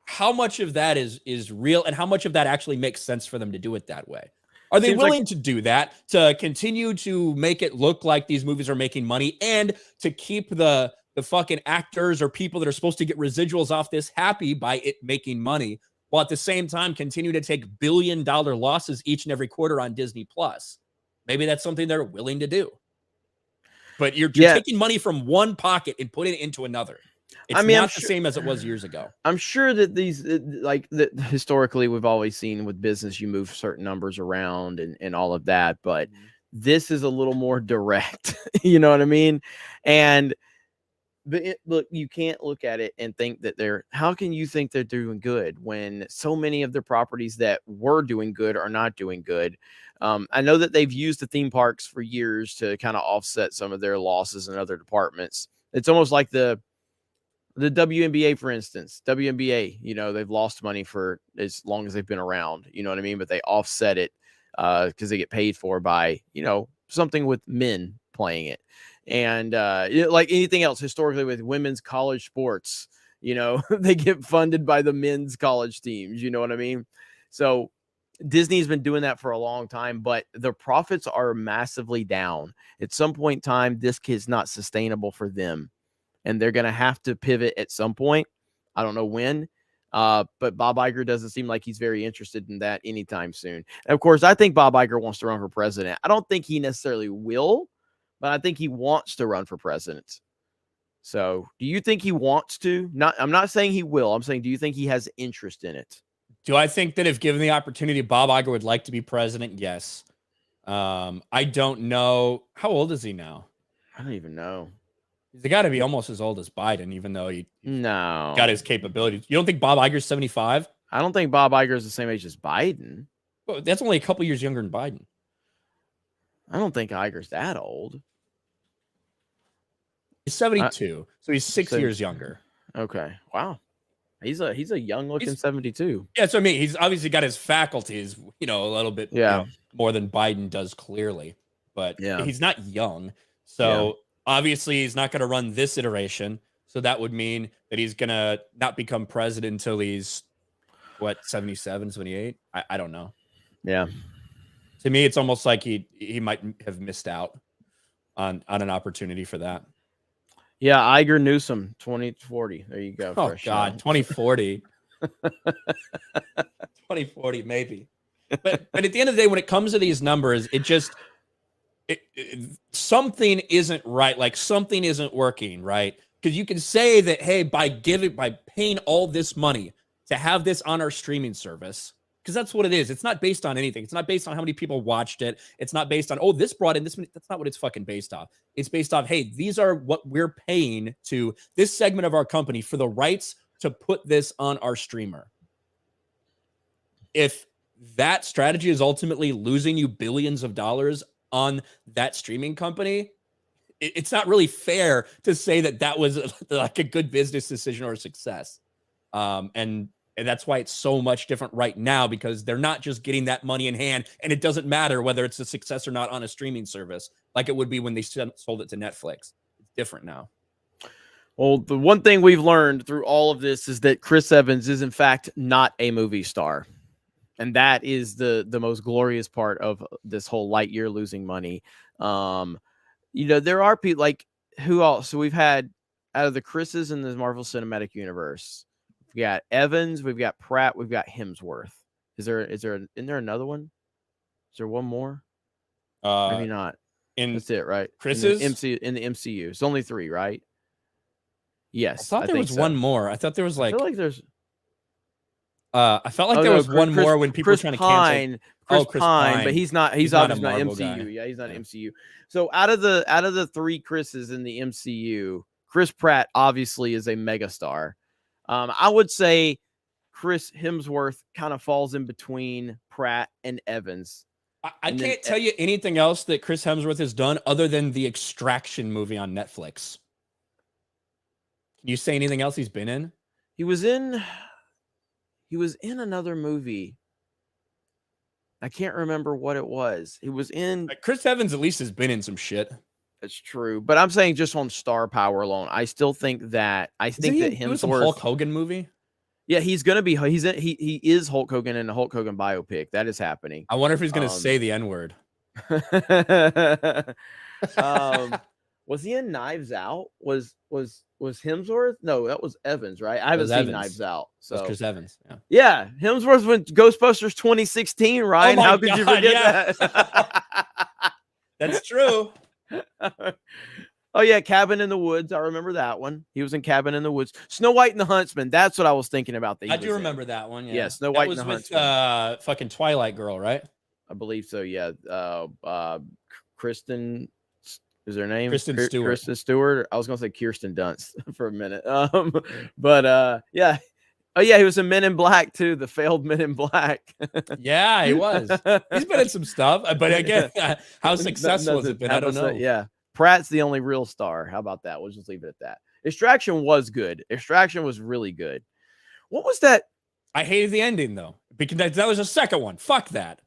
how much of that is real and how much of that actually makes sense for them to do it that way. Are they willing to do that, to continue to make it look like these movies are making money and to keep the fucking actors or people that are supposed to get residuals off this happy by it making money, while at the same time continue to take billion-dollar losses each and every quarter on Disney Plus? Maybe that's something they're willing to do. But you're taking money from one pocket and putting it into another. It's I mean, not the same as it was years ago. I'm sure that these, like, that historically, we've always seen with business, you move certain numbers around and all of that. But this is a little more direct. You know what I mean? And look, you can't look at it and think that how can you think they're doing good when so many of their properties that were doing good are not doing good? I know that they've used the theme parks for years to kind of offset some of their losses in other departments. It's almost like the WNBA, for instance. WNBA, you know, they've lost money for as long as they've been around, you know what I mean? But they offset it because they get paid for by, you know, something with men playing it. And like anything else historically with women's college sports, you know, they get funded by the men's college teams, you know what I mean? So Disney's been doing that for a long time, but the profits are massively down. At some point in time, this kid's not sustainable for them, and they're going to have to pivot at some point. I don't know when, but Bob Iger doesn't seem like he's very interested in that anytime soon. And of course, I think Bob Iger wants to run for president. I don't think he necessarily will, but I think he wants to run for president. So do you think he wants to? I'm not saying he will. I'm saying, do you think he has interest in it? Do I think that if given the opportunity, Bob Iger would like to be president? Yes. I don't know. How old is he now? I don't even know. He's got to be almost as old as Biden, even though he no got his capabilities. You don't think Bob Iger's 75? I don't think Bob Iger is the same age as Biden. Well, that's only a couple years younger than Biden. I don't think Iger's that old. He's 72, so he's 6 years younger. Okay. Wow. He's a young looking 72. Yeah, so I mean, he's obviously got his faculties, you know, a little bit more than Biden does clearly, but he's not young. So obviously he's not going to run this iteration. So that would mean that he's going to not become president until he's what, 77, 78? I don't know. Yeah. To me, it's almost like he might have missed out on an opportunity for that. Yeah, Iger Newsom, 2040. There you go. Oh, God, 2040. 2040, maybe. But at the end of the day, when it comes to these numbers, something isn't right. Like something isn't working, right? Because you can say that, hey, by paying all this money to have this on our streaming service, because that's what it is. It's not based on anything. It's not based on how many people watched it. It's not based on, oh, this brought in this many. That's not what it's fucking based off. It's based off, hey, these are what we're paying to this segment of our company for the rights to put this on our streamer. If that strategy is ultimately losing you billions of dollars on that streaming company, it's not really fair to say that was like a good business decision or a success. And that's why it's so much different right now, because they're not just getting that money in hand, and it doesn't matter whether it's a success or not on a streaming service like it would be when they sold it to Netflix. It's different now. Well, the one thing we've learned through all of this is that Chris Evans is in fact not a movie star. And that is the most glorious part of this whole Lightyear losing money. You know, there are people like who else? So we've had out of the Chris's in the Marvel Cinematic Universe, we've got Evans, we've got Pratt, we've got Hemsworth. Isn't there another one? Is there one more? Maybe not. That's it, right? Chris's in the MCU. It's only 3, right? Yes. I thought there was one more. I thought there was like. I feel like there's. I felt like there was one more when people were trying to cancel. Chris Pine, but he's obviously not MCU. Guy. Yeah, he's not MCU. So out of the 3 Chris's in the MCU, Chris Pratt obviously is a megastar. I would say Chris Hemsworth kind of falls in between Pratt and Evans. I can't tell you anything else that Chris Hemsworth has done other than the Extraction movie on Netflix. Can you say anything else he's been in? He was in another movie. I can't remember what it was. He was in. Chris Evans at least has been in some shit. That's true, but I'm saying just on star power alone, I still think that Hemsworth. Some Hulk Hogan movie. Yeah, he's gonna be. He is Hulk Hogan in a Hulk Hogan biopic. That is happening. I wonder if he's gonna say the N-word. Was he in Knives Out? Was Hemsworth? No, that was Evans, right? I haven't seen Evans. Knives Out. So that's Chris Evans. Yeah, Hemsworth went Ghostbusters 2016, Ryan. Oh how could you forget that? That's true. Oh yeah, Cabin in the Woods. I remember that one. He was in Cabin in the Woods. Snow White and the Huntsman. That's what I was thinking about. I do remember that one. Yeah, Snow that White was and the with Huntsman. fucking Twilight Girl, right? I believe so. Yeah. Kristen is her name? Kristen Stewart. Kristen Stewart. I was gonna say Kirsten Dunst for a minute. But yeah. Oh yeah, he was in Men in Black too. The failed Men in Black. Yeah, he was. He's been in some stuff, but again, how successful has it been? I don't know. Yeah, Pratt's the only real star. How about that? We'll just leave it at that. Extraction was good. Extraction was really good. What was that? I hated the ending though, because that was the second one. Fuck that.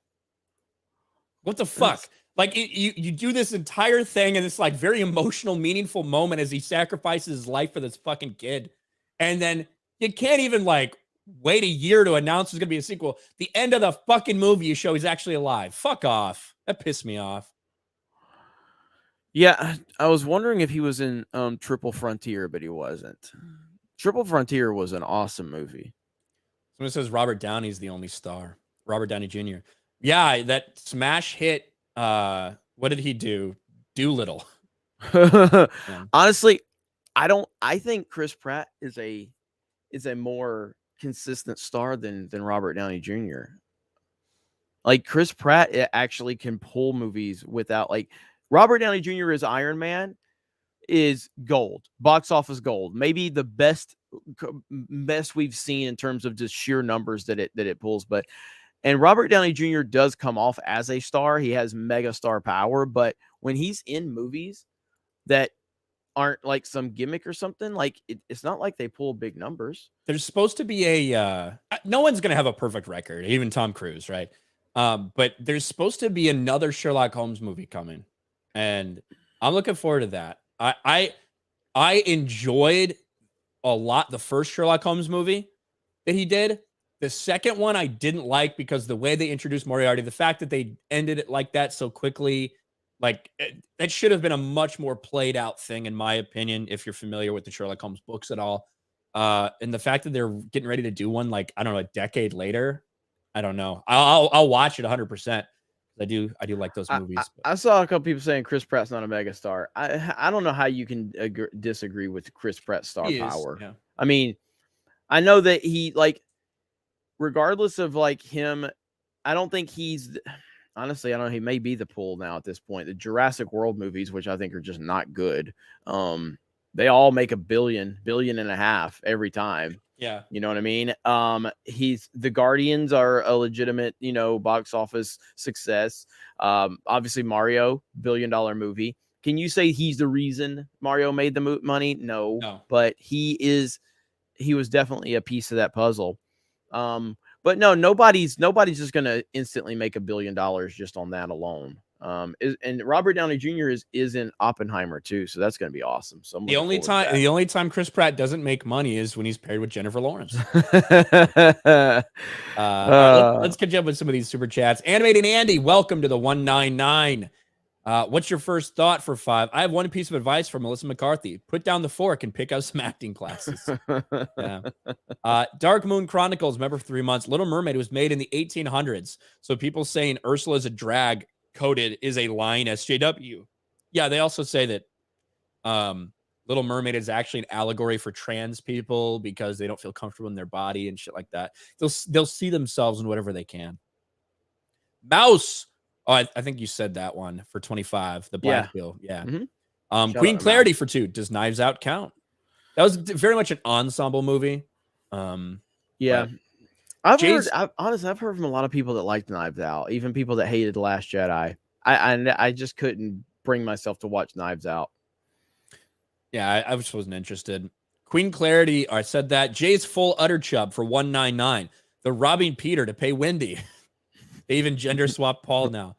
What the fuck? Like you do this entire thing and it's like very emotional, meaningful moment as he sacrifices his life for this fucking kid, and then you can't even like wait a year to announce there's gonna be a sequel. The end of the fucking movie, you show he's actually alive. Fuck off. That pissed me off. Yeah, I was wondering if he was in Triple Frontier, but he wasn't. Triple Frontier was an awesome movie. Someone says Robert Downey's the only star. Robert Downey Jr. Yeah, that smash hit. What did he do? Doolittle. Yeah. Honestly, I think Chris Pratt is a more consistent star than Robert Downey Jr. Like Chris Pratt actually can pull movies without like Robert Downey Jr. as Iron Man is gold, box office gold, maybe the best we've seen in terms of just sheer numbers that it pulls. But and Robert Downey Jr. does come off as a star. He has mega star power, but when he's in movies that aren't like some gimmick or something, like it's not like they pull big numbers. There's supposed to be a no one's gonna have a perfect record, even Tom Cruise, right? But there's supposed to be another Sherlock Holmes movie coming, and I'm looking forward to that. I enjoyed a lot the first Sherlock Holmes movie that he did. The second one I didn't like because the way they introduced Moriarty, the fact that they ended it like that so quickly, like that should have been a much more played out thing, in my opinion, if you're familiar with the Sherlock Holmes books at all. And the fact that they're getting ready to do one, like, I don't know, a decade later, I don't know. I'll watch it 100%. I do like those movies. I saw a couple people saying Chris Pratt's not a megastar. I don't know how you can disagree with Chris Pratt's star power. Yeah. I mean, I know that he like, regardless of like him, I don't think he's honestly, I don't know, he may be the pull now at this point. The Jurassic World movies, which I think are just not good. They all make $1 billion and a half every time. Yeah. You know what I mean? The Guardians are a legitimate, box office success. Obviously Mario, $1 billion movie. Can you say he's the reason Mario made the money? No, but he was definitely a piece of that puzzle. But no, nobody's just going to instantly make $1 billion just on that alone. And Robert Downey Jr. is in Oppenheimer too, so that's going to be awesome. So the only time Chris Pratt doesn't make money is when he's paired with Jennifer Lawrence. Let's catch up with some of these super chats. Animated Andy, welcome to the 199. What's your first thought for 5? I have one piece of advice from Melissa McCarthy. Put down the fork and pick up some acting classes. Yeah. Dark Moon Chronicles, remember for 3 months. Little Mermaid was made in the 1800s. So people saying Ursula's a drag coded is a line SJW. Yeah, they also say that Little Mermaid is actually an allegory for trans people because they don't feel comfortable in their body and shit like that. They'll see themselves in whatever they can. Mouse. Oh, I think you said that one for 25. The Black Bill. Yeah. Mm-hmm. Queen Clarity for 2. Does Knives Out count? That was very much an ensemble movie. Yeah. I've heard from a lot of people that liked Knives Out, even people that hated The Last Jedi. I just couldn't bring myself to watch Knives Out. Yeah, I just wasn't interested. Queen Clarity, I said that. Jay's Full Utter Chub for 199. They're robbing Peter to pay Wendy. They even gender swap Paul now.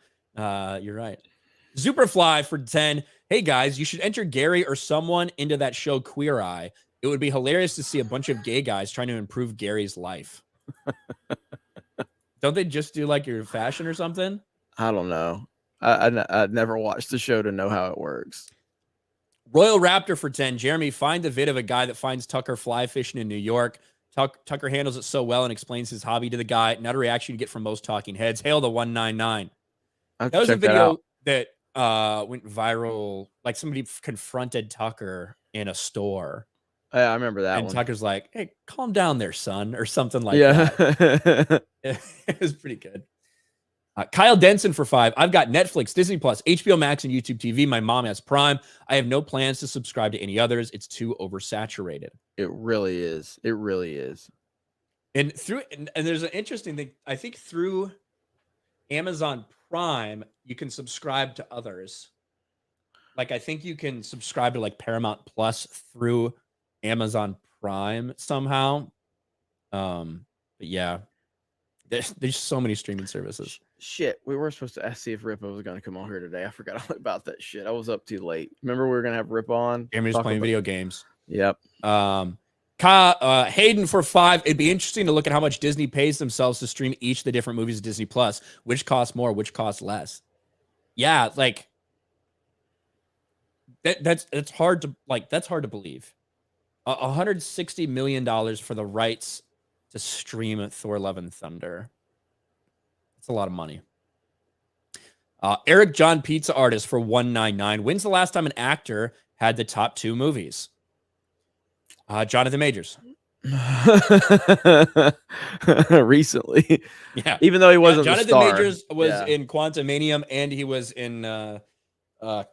You're right. Superfly for 10. Hey guys, you should enter Gary or someone into that show Queer Eye. It would be hilarious to see a bunch of gay guys trying to improve Gary's life. Don't they just do like your fashion or something? I don't know. I never watched the show to know how it works. Royal Raptor for 10. Jeremy, find the vid of a guy that finds Tucker fly fishing in New York. Tucker handles it so well and explains his hobby to the guy. Not a reaction you get from most talking heads. Hail the 199. That was a video that went viral. Like somebody confronted Tucker in a store, Yeah, I remember that and one. Tucker's like, "Hey, calm down there, son," or something like that. It was pretty good. Kyle Denson for 5. I've got Netflix, Disney Plus, HBO Max, and YouTube TV. My mom has Prime. I have no plans to subscribe to any others. It's too oversaturated. It really is. It really is. And there's an interesting thing. I think through Amazon Prime, you can subscribe to others. Like I think you can subscribe to like Paramount Plus through Amazon Prime somehow. But yeah, there's so many streaming services. Shit, we were supposed to see if Rippo was going to come on here today. I forgot all about that shit. I was up too late. Remember we were going to have Rip on? Jeremy's playing video games. Yep. Hayden for 5. It'd be interesting to look at how much Disney pays themselves to stream each of the different movies of Disney Plus. Which costs more, which costs less. Yeah, like that's hard to believe. $160 million for the rights to stream Thor: Love and Thunder. That's a lot of money. Eric John Pizza Artist for 199. When's the last time an actor had the top 2 movies? Jonathan Majors. Recently. Yeah. Even though he wasn't Jonathan the star. Majors was in Quantumanium, and he was in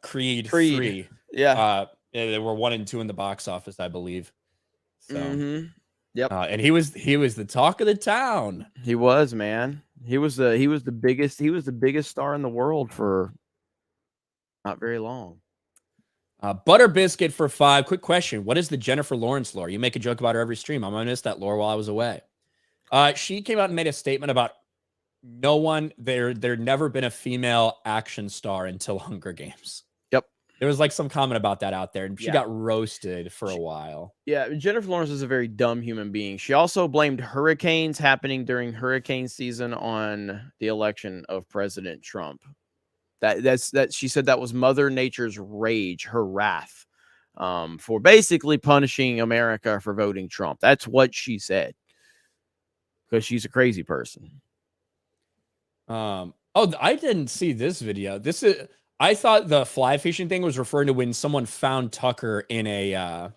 Creed 3. Yeah. They were 1 and 2 in the box office, I believe. So Yep. And he was the talk of the town. He was, man. He was the biggest star in the world for not very long. Butter Biscuit for 5. Quick question. What is the Jennifer Lawrence lore? You make a joke about her every stream. I'm going to miss that lore while I was away. She came out and made a statement about there never been a female action star until Hunger Games. Yep. There was like some comment about that out there, and she got roasted for a while. Yeah, Jennifer Lawrence is a very dumb human being. She also blamed hurricanes happening during hurricane season on the election of President Trump. That she said that was Mother Nature's rage, her wrath, for basically punishing America for voting Trump. That's what she said, because she's a crazy person. I didn't see this video. I thought the fly fishing thing was referring to when someone found Tucker in a. I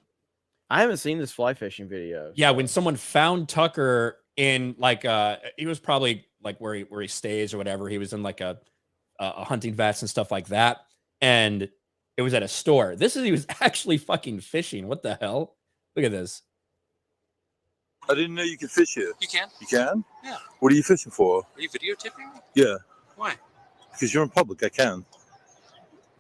haven't seen this fly fishing video. Yeah, when someone found Tucker in like he was probably like where he stays or whatever. He was in like a hunting vest and stuff like that, and it was at a store. He was actually fucking fishing. What the hell? Look at this. I didn't know you could fish here. You can. You can? Yeah. What are you fishing for? Are you videotaping me? Yeah. Why? Because you're in public. I can.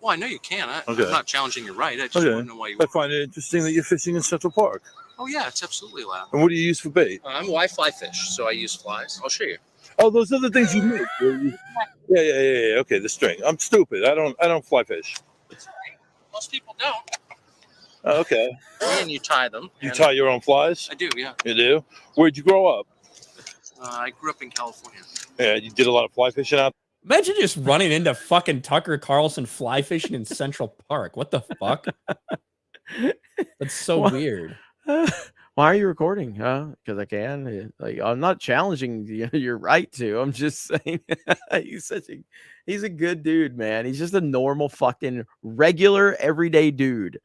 Well, I know you can. Okay. I'm not challenging your right. I just want to know why you. I find it interesting that you're fishing in Central Park. Oh yeah, it's absolutely allowed. And what do you use for bait? I'm a fly fish, so I use flies. I'll show you. Oh, those other things you make. Yeah. Okay, the string. I'm stupid. I don't fly fish. Most people don't. Oh, okay. And you tie them. You tie your own flies? I do, yeah. You do? Where'd you grow up? I grew up in California. Yeah, you did a lot of fly fishing out. Imagine just running into fucking Tucker Carlson fly fishing in Central Park. What the fuck? That's so weird. Why are you recording? Because I can. Like, I'm not challenging your right to. I'm just saying he's a good dude, man. He's just a normal fucking regular everyday dude.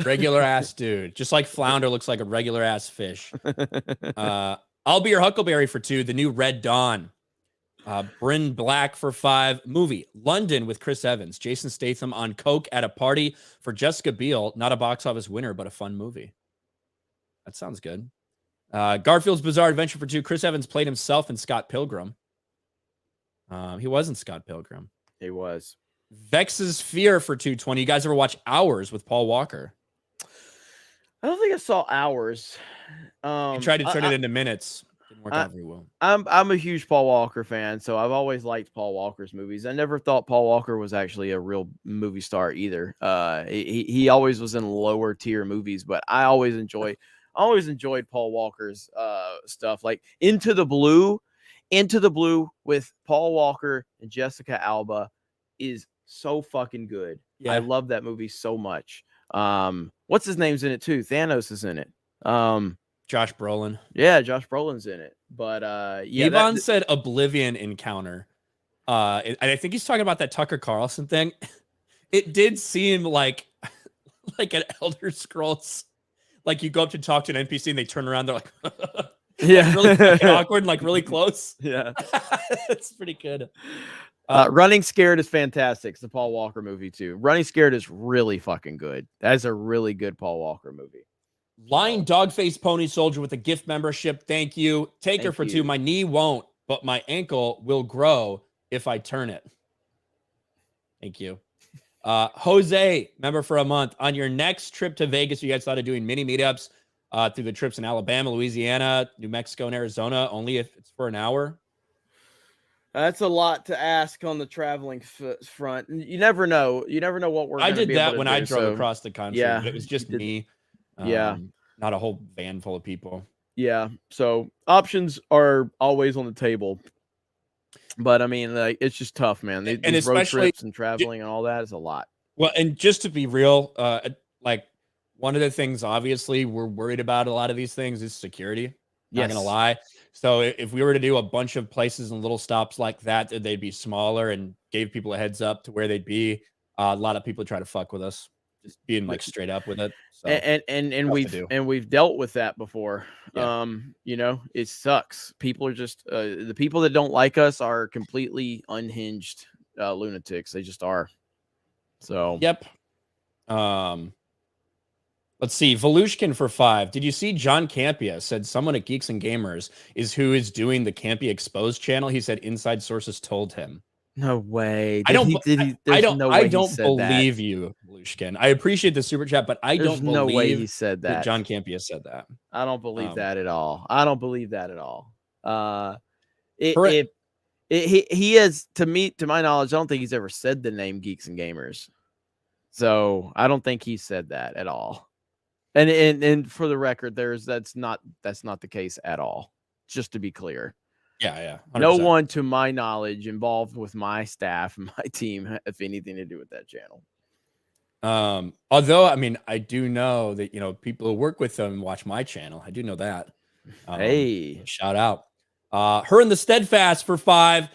Regular ass dude. Just like Flounder looks like a regular ass fish. I'll Be Your Huckleberry for 2. The new Red Dawn. Bryn Black for 5. Movie London with Chris Evans. Jason Statham on coke at a party for Jessica Biel. Not a box office winner, but a fun movie. That sounds good. Garfield's Bizarre Adventure for 2. Chris Evans played himself in Scott Pilgrim. He wasn't Scott Pilgrim. He was. Vex's Fear for 220. You guys ever watch Hours with Paul Walker? I don't think I saw Hours. He tried to turn it into minutes. Didn't work out very well. I'm a huge Paul Walker fan, so I've always liked Paul Walker's movies. I never thought Paul Walker was actually a real movie star either. He always was in lower tier movies, but I always enjoyed Paul Walker's stuff, like Into the Blue with Paul Walker and Jessica Alba is so fucking good. Yeah. I love that movie so much. What's his name's in it too? Thanos is in it. Josh Brolin. Yeah, Josh Brolin's in it. But yeah, Yvonne said Oblivion Encounter. And I think he's talking about that Tucker Carlson thing. It did seem like an Elder Scrolls. Like you go up to talk to an NPC and they turn around, they're like, Yeah. like really fucking awkward, like really close. Yeah. It's pretty good. Running Scared is fantastic. It's a Paul Walker movie too. Running Scared is really fucking good. That is a really good Paul Walker movie. Lying Dogface Pony Soldier with a gift membership. Thank you. Taker Thank for you. 2. My knee won't, but my ankle will grow if I turn it. Thank you. Jose, member for a month. On your next trip to Vegas, you guys thought of doing mini meetups through the trips in Alabama, Louisiana, New Mexico, and Arizona, only if it's for an hour? That's a lot to ask on the traveling front. You never know. You never know what we're. I did that able to when do, I drove so, across the country. yeah, But it was just me. Yeah. Not a whole van full of people. Yeah. So options are always on the table. But I mean, like, it's just tough, man. These road especially- trips and traveling and all that is a lot. Well, and just to be real, like one of the things obviously we're worried about a lot of these things is security. Not gonna lie. So if we were to do a bunch of places and little stops like that, they'd be smaller and gave people a heads up to where they'd be. A lot of people try to fuck with us, just being like straight up with it. So And we've dealt with that before. Yeah. You know, it sucks. People are just the people that don't like us are completely unhinged lunatics. They just are. So Yep. Let's see. Volushkin for 5. Did you see John Campia said someone at Geeks and Gamers is who is doing the Campia Exposed channel? He said inside sources told him. no way. I don't There's believe you, Volushkin. I appreciate the super chat, but I don't no believe way he said that that. John Campia said that. I don't believe that at all. I don't believe that at all. He has, to my knowledge, I don't think he's ever said the name Geeks and Gamers. So I don't think he said that at all. And for the record, that's not the case at all. Just to be clear. Yeah. 100%. No one, to my knowledge, involved with my staff and my team have anything to do with that channel. Although, I mean, I do know that, people who work with them watch my channel. I do know that. Hey, shout out. Her and the Steadfast for 5.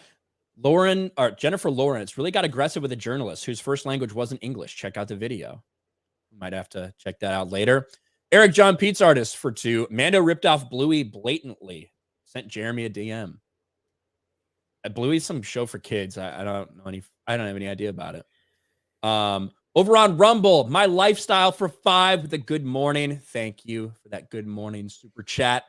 Jennifer Lawrence really got aggressive with a journalist whose first language wasn't English. Check out the video. Might have to check that out later. Eric John Pizza Artist for 2. Mando ripped off Bluey blatantly. Sent Jeremy a DM. Bluey's some show for kids. I don't know I don't have any idea about it. Over on Rumble, My Lifestyle for 5 with a good morning. Thank you for that good morning super chat.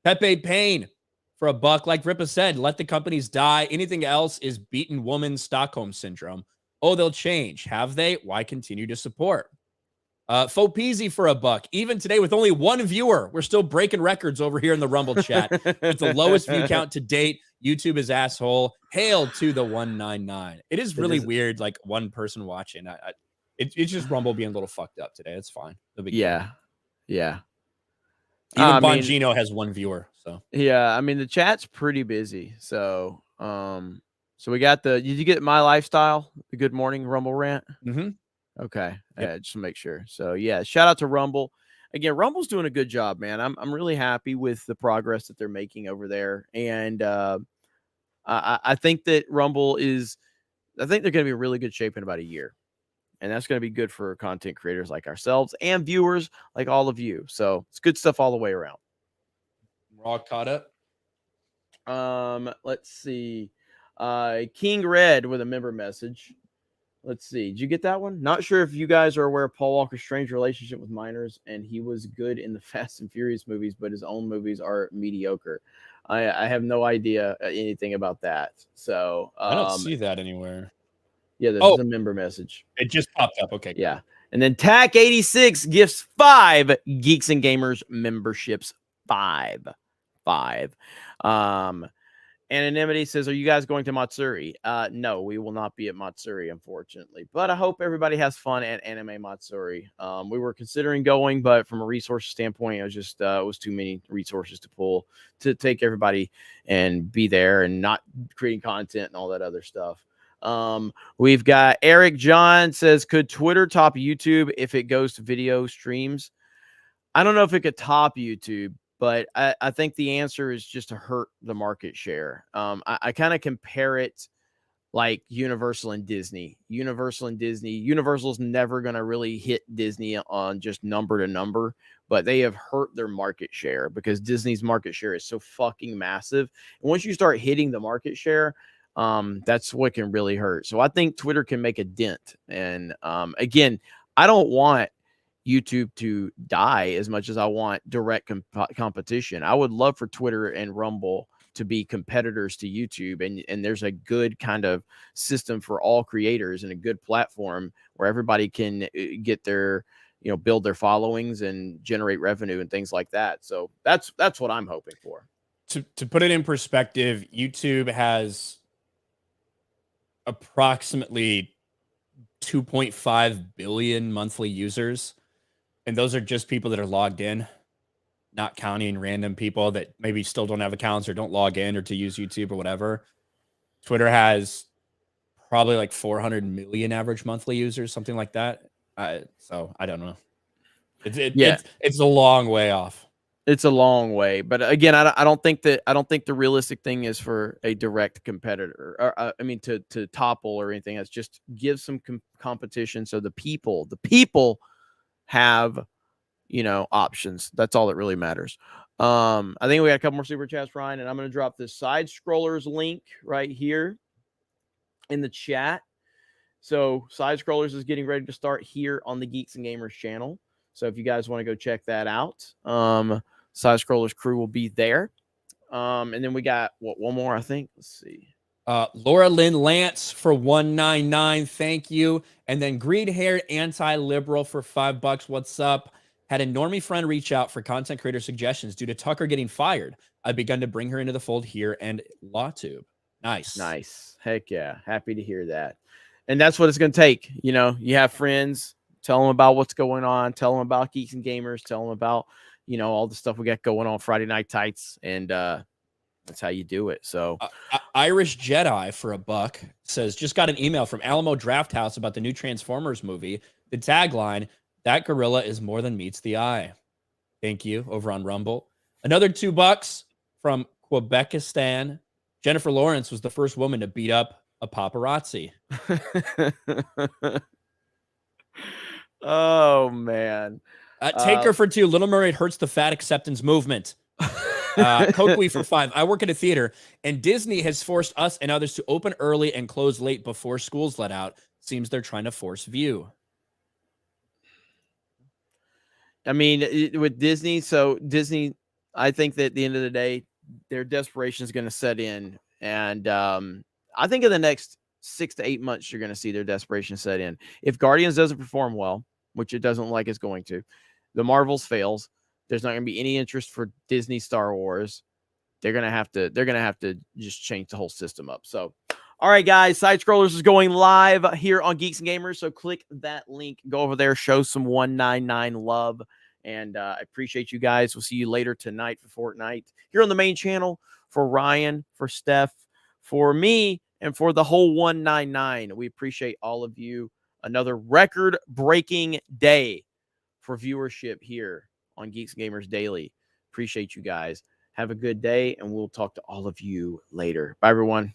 Pepe Payne for $1. Like Ripa said, let the companies die. Anything else is beaten woman Stockholm syndrome. Oh, they'll change. Have they? Why continue to support? Faux Peasy for $1. Even today, with only 1 viewer, we're still breaking records over here in the Rumble chat. It's the lowest view count to date. YouTube is asshole. Hail to the 199. It is really weird, like one person watching. It's just Rumble being a little fucked up today. It's fine. No big deal. Yeah. Even Bongino has 1 viewer. So yeah, I mean the chat's pretty busy. So so we got did you get My Lifestyle, the good morning Rumble rant? Mm-hmm. Okay. Yep. Just to make sure. So yeah, shout out to Rumble. Again, Rumble's doing a good job, man. I'm really happy with the progress that they're making over there. And I think that Rumble I think they're going to be in really good shape in about a year. And that's going to be good for content creators like ourselves and viewers like all of you. So it's good stuff all the way around. We're all caught up. Let's see. King Red with a member message. Let's see. Did you get that one? Not sure if you guys are aware of Paul Walker's strange relationship with minors, and he was good in the Fast and Furious movies, but his own movies are mediocre. I have no idea anything about that. So I don't see that anywhere. Yeah, there's a member message. It just popped up. Okay. Yeah. And then TAC86 gifts 5 Geeks and Gamers memberships. 5. Anonymity says, are you guys going to Matsuri? No, we will not be at Matsuri, unfortunately. But I hope everybody has fun at Anime Matsuri. We were considering going, but from a resource standpoint, it was too many resources to pull to take everybody and be there and not creating content and all that other stuff. We've got Eric John says, could Twitter top YouTube if it goes to video streams? I don't know if it could top YouTube, but I think the answer is just to hurt the market share. I kind of compare it like Universal and Disney. Universal's never going to really hit Disney on just number to number, but they have hurt their market share because Disney's market share is so fucking massive. And once you start hitting the market share, that's what can really hurt. So I think Twitter can make a dent. And again, I don't want YouTube to die as much as I want direct competition. I would love for Twitter and Rumble to be competitors to YouTube, and there's a good kind of system for all creators and a good platform where everybody can get their, build their followings and generate revenue and things like that. So that's what I'm hoping for. To put it in perspective, YouTube has approximately 2.5 billion monthly users, and those are just people that are logged in, not counting random people that maybe still don't have accounts or don't log in or to use YouTube or whatever. Twitter has probably like 400 million average monthly users, something like that. So I don't know. It's a long way off. It's a long way, but again, I don't think the realistic thing is for a direct competitor, or to topple or anything. It's just give some competition so the people have options. That's all that really matters. I think we got a couple more super chats, Ryan, and I'm going to drop this side scrollers link right here in the chat. So side scrollers is getting ready to start here on the Geeks and Gamers channel. So if you guys want to go check that out, side scrollers crew will be there. And then we got one more, I think. Let's see. Laura Lynn Lance for $1.99. Thank you. And then green-haired anti-liberal for $5. What's up? Had a normie friend reach out for content creator suggestions due to Tucker getting fired. I've begun to bring her into the fold here and LawTube. Nice. Heck yeah. Happy to hear that. And that's what it's going to take. You have friends, tell them about what's going on, tell them about Geeks and Gamers, tell them about, all the stuff we got going on Friday Night Tights. And that's how you do it. So Irish Jedi for $1 says, just got an email from Alamo Drafthouse about the new Transformers movie. The tagline, that gorilla is more than meets the eye. Thank you. Over on Rumble. Another $2 from Quebekistan. Jennifer Lawrence was the first woman to beat up a paparazzi. Oh, man. Take her for $2. Little Mermaid hurts the fat acceptance movement. Coakley for $5. I work at a theater, and Disney has forced us and others to open early and close late before school's let out. Seems they're trying to force view. I mean, with Disney, I think that at the end of the day, their desperation is going to set in. And I think in the next 6 to 8 months, you're going to see their desperation set in. If Guardians doesn't perform well, which it doesn't look like it's going to, the Marvels fails, there's not going to be any interest for Disney Star Wars. They're going to have to just change the whole system up. So, all right, guys, Side Scrollers is going live here on Geeks and Gamers. So click that link, go over there, show some 199 love. And I appreciate you guys. We'll see you later tonight for Fortnite here on the main channel. For Ryan, for Steph, for me, and for the whole 199. We appreciate all of you. Another record-breaking day for viewership here on Geeks and Gamers Daily. Appreciate you guys. Have a good day, and we'll talk to all of you later. Bye, everyone.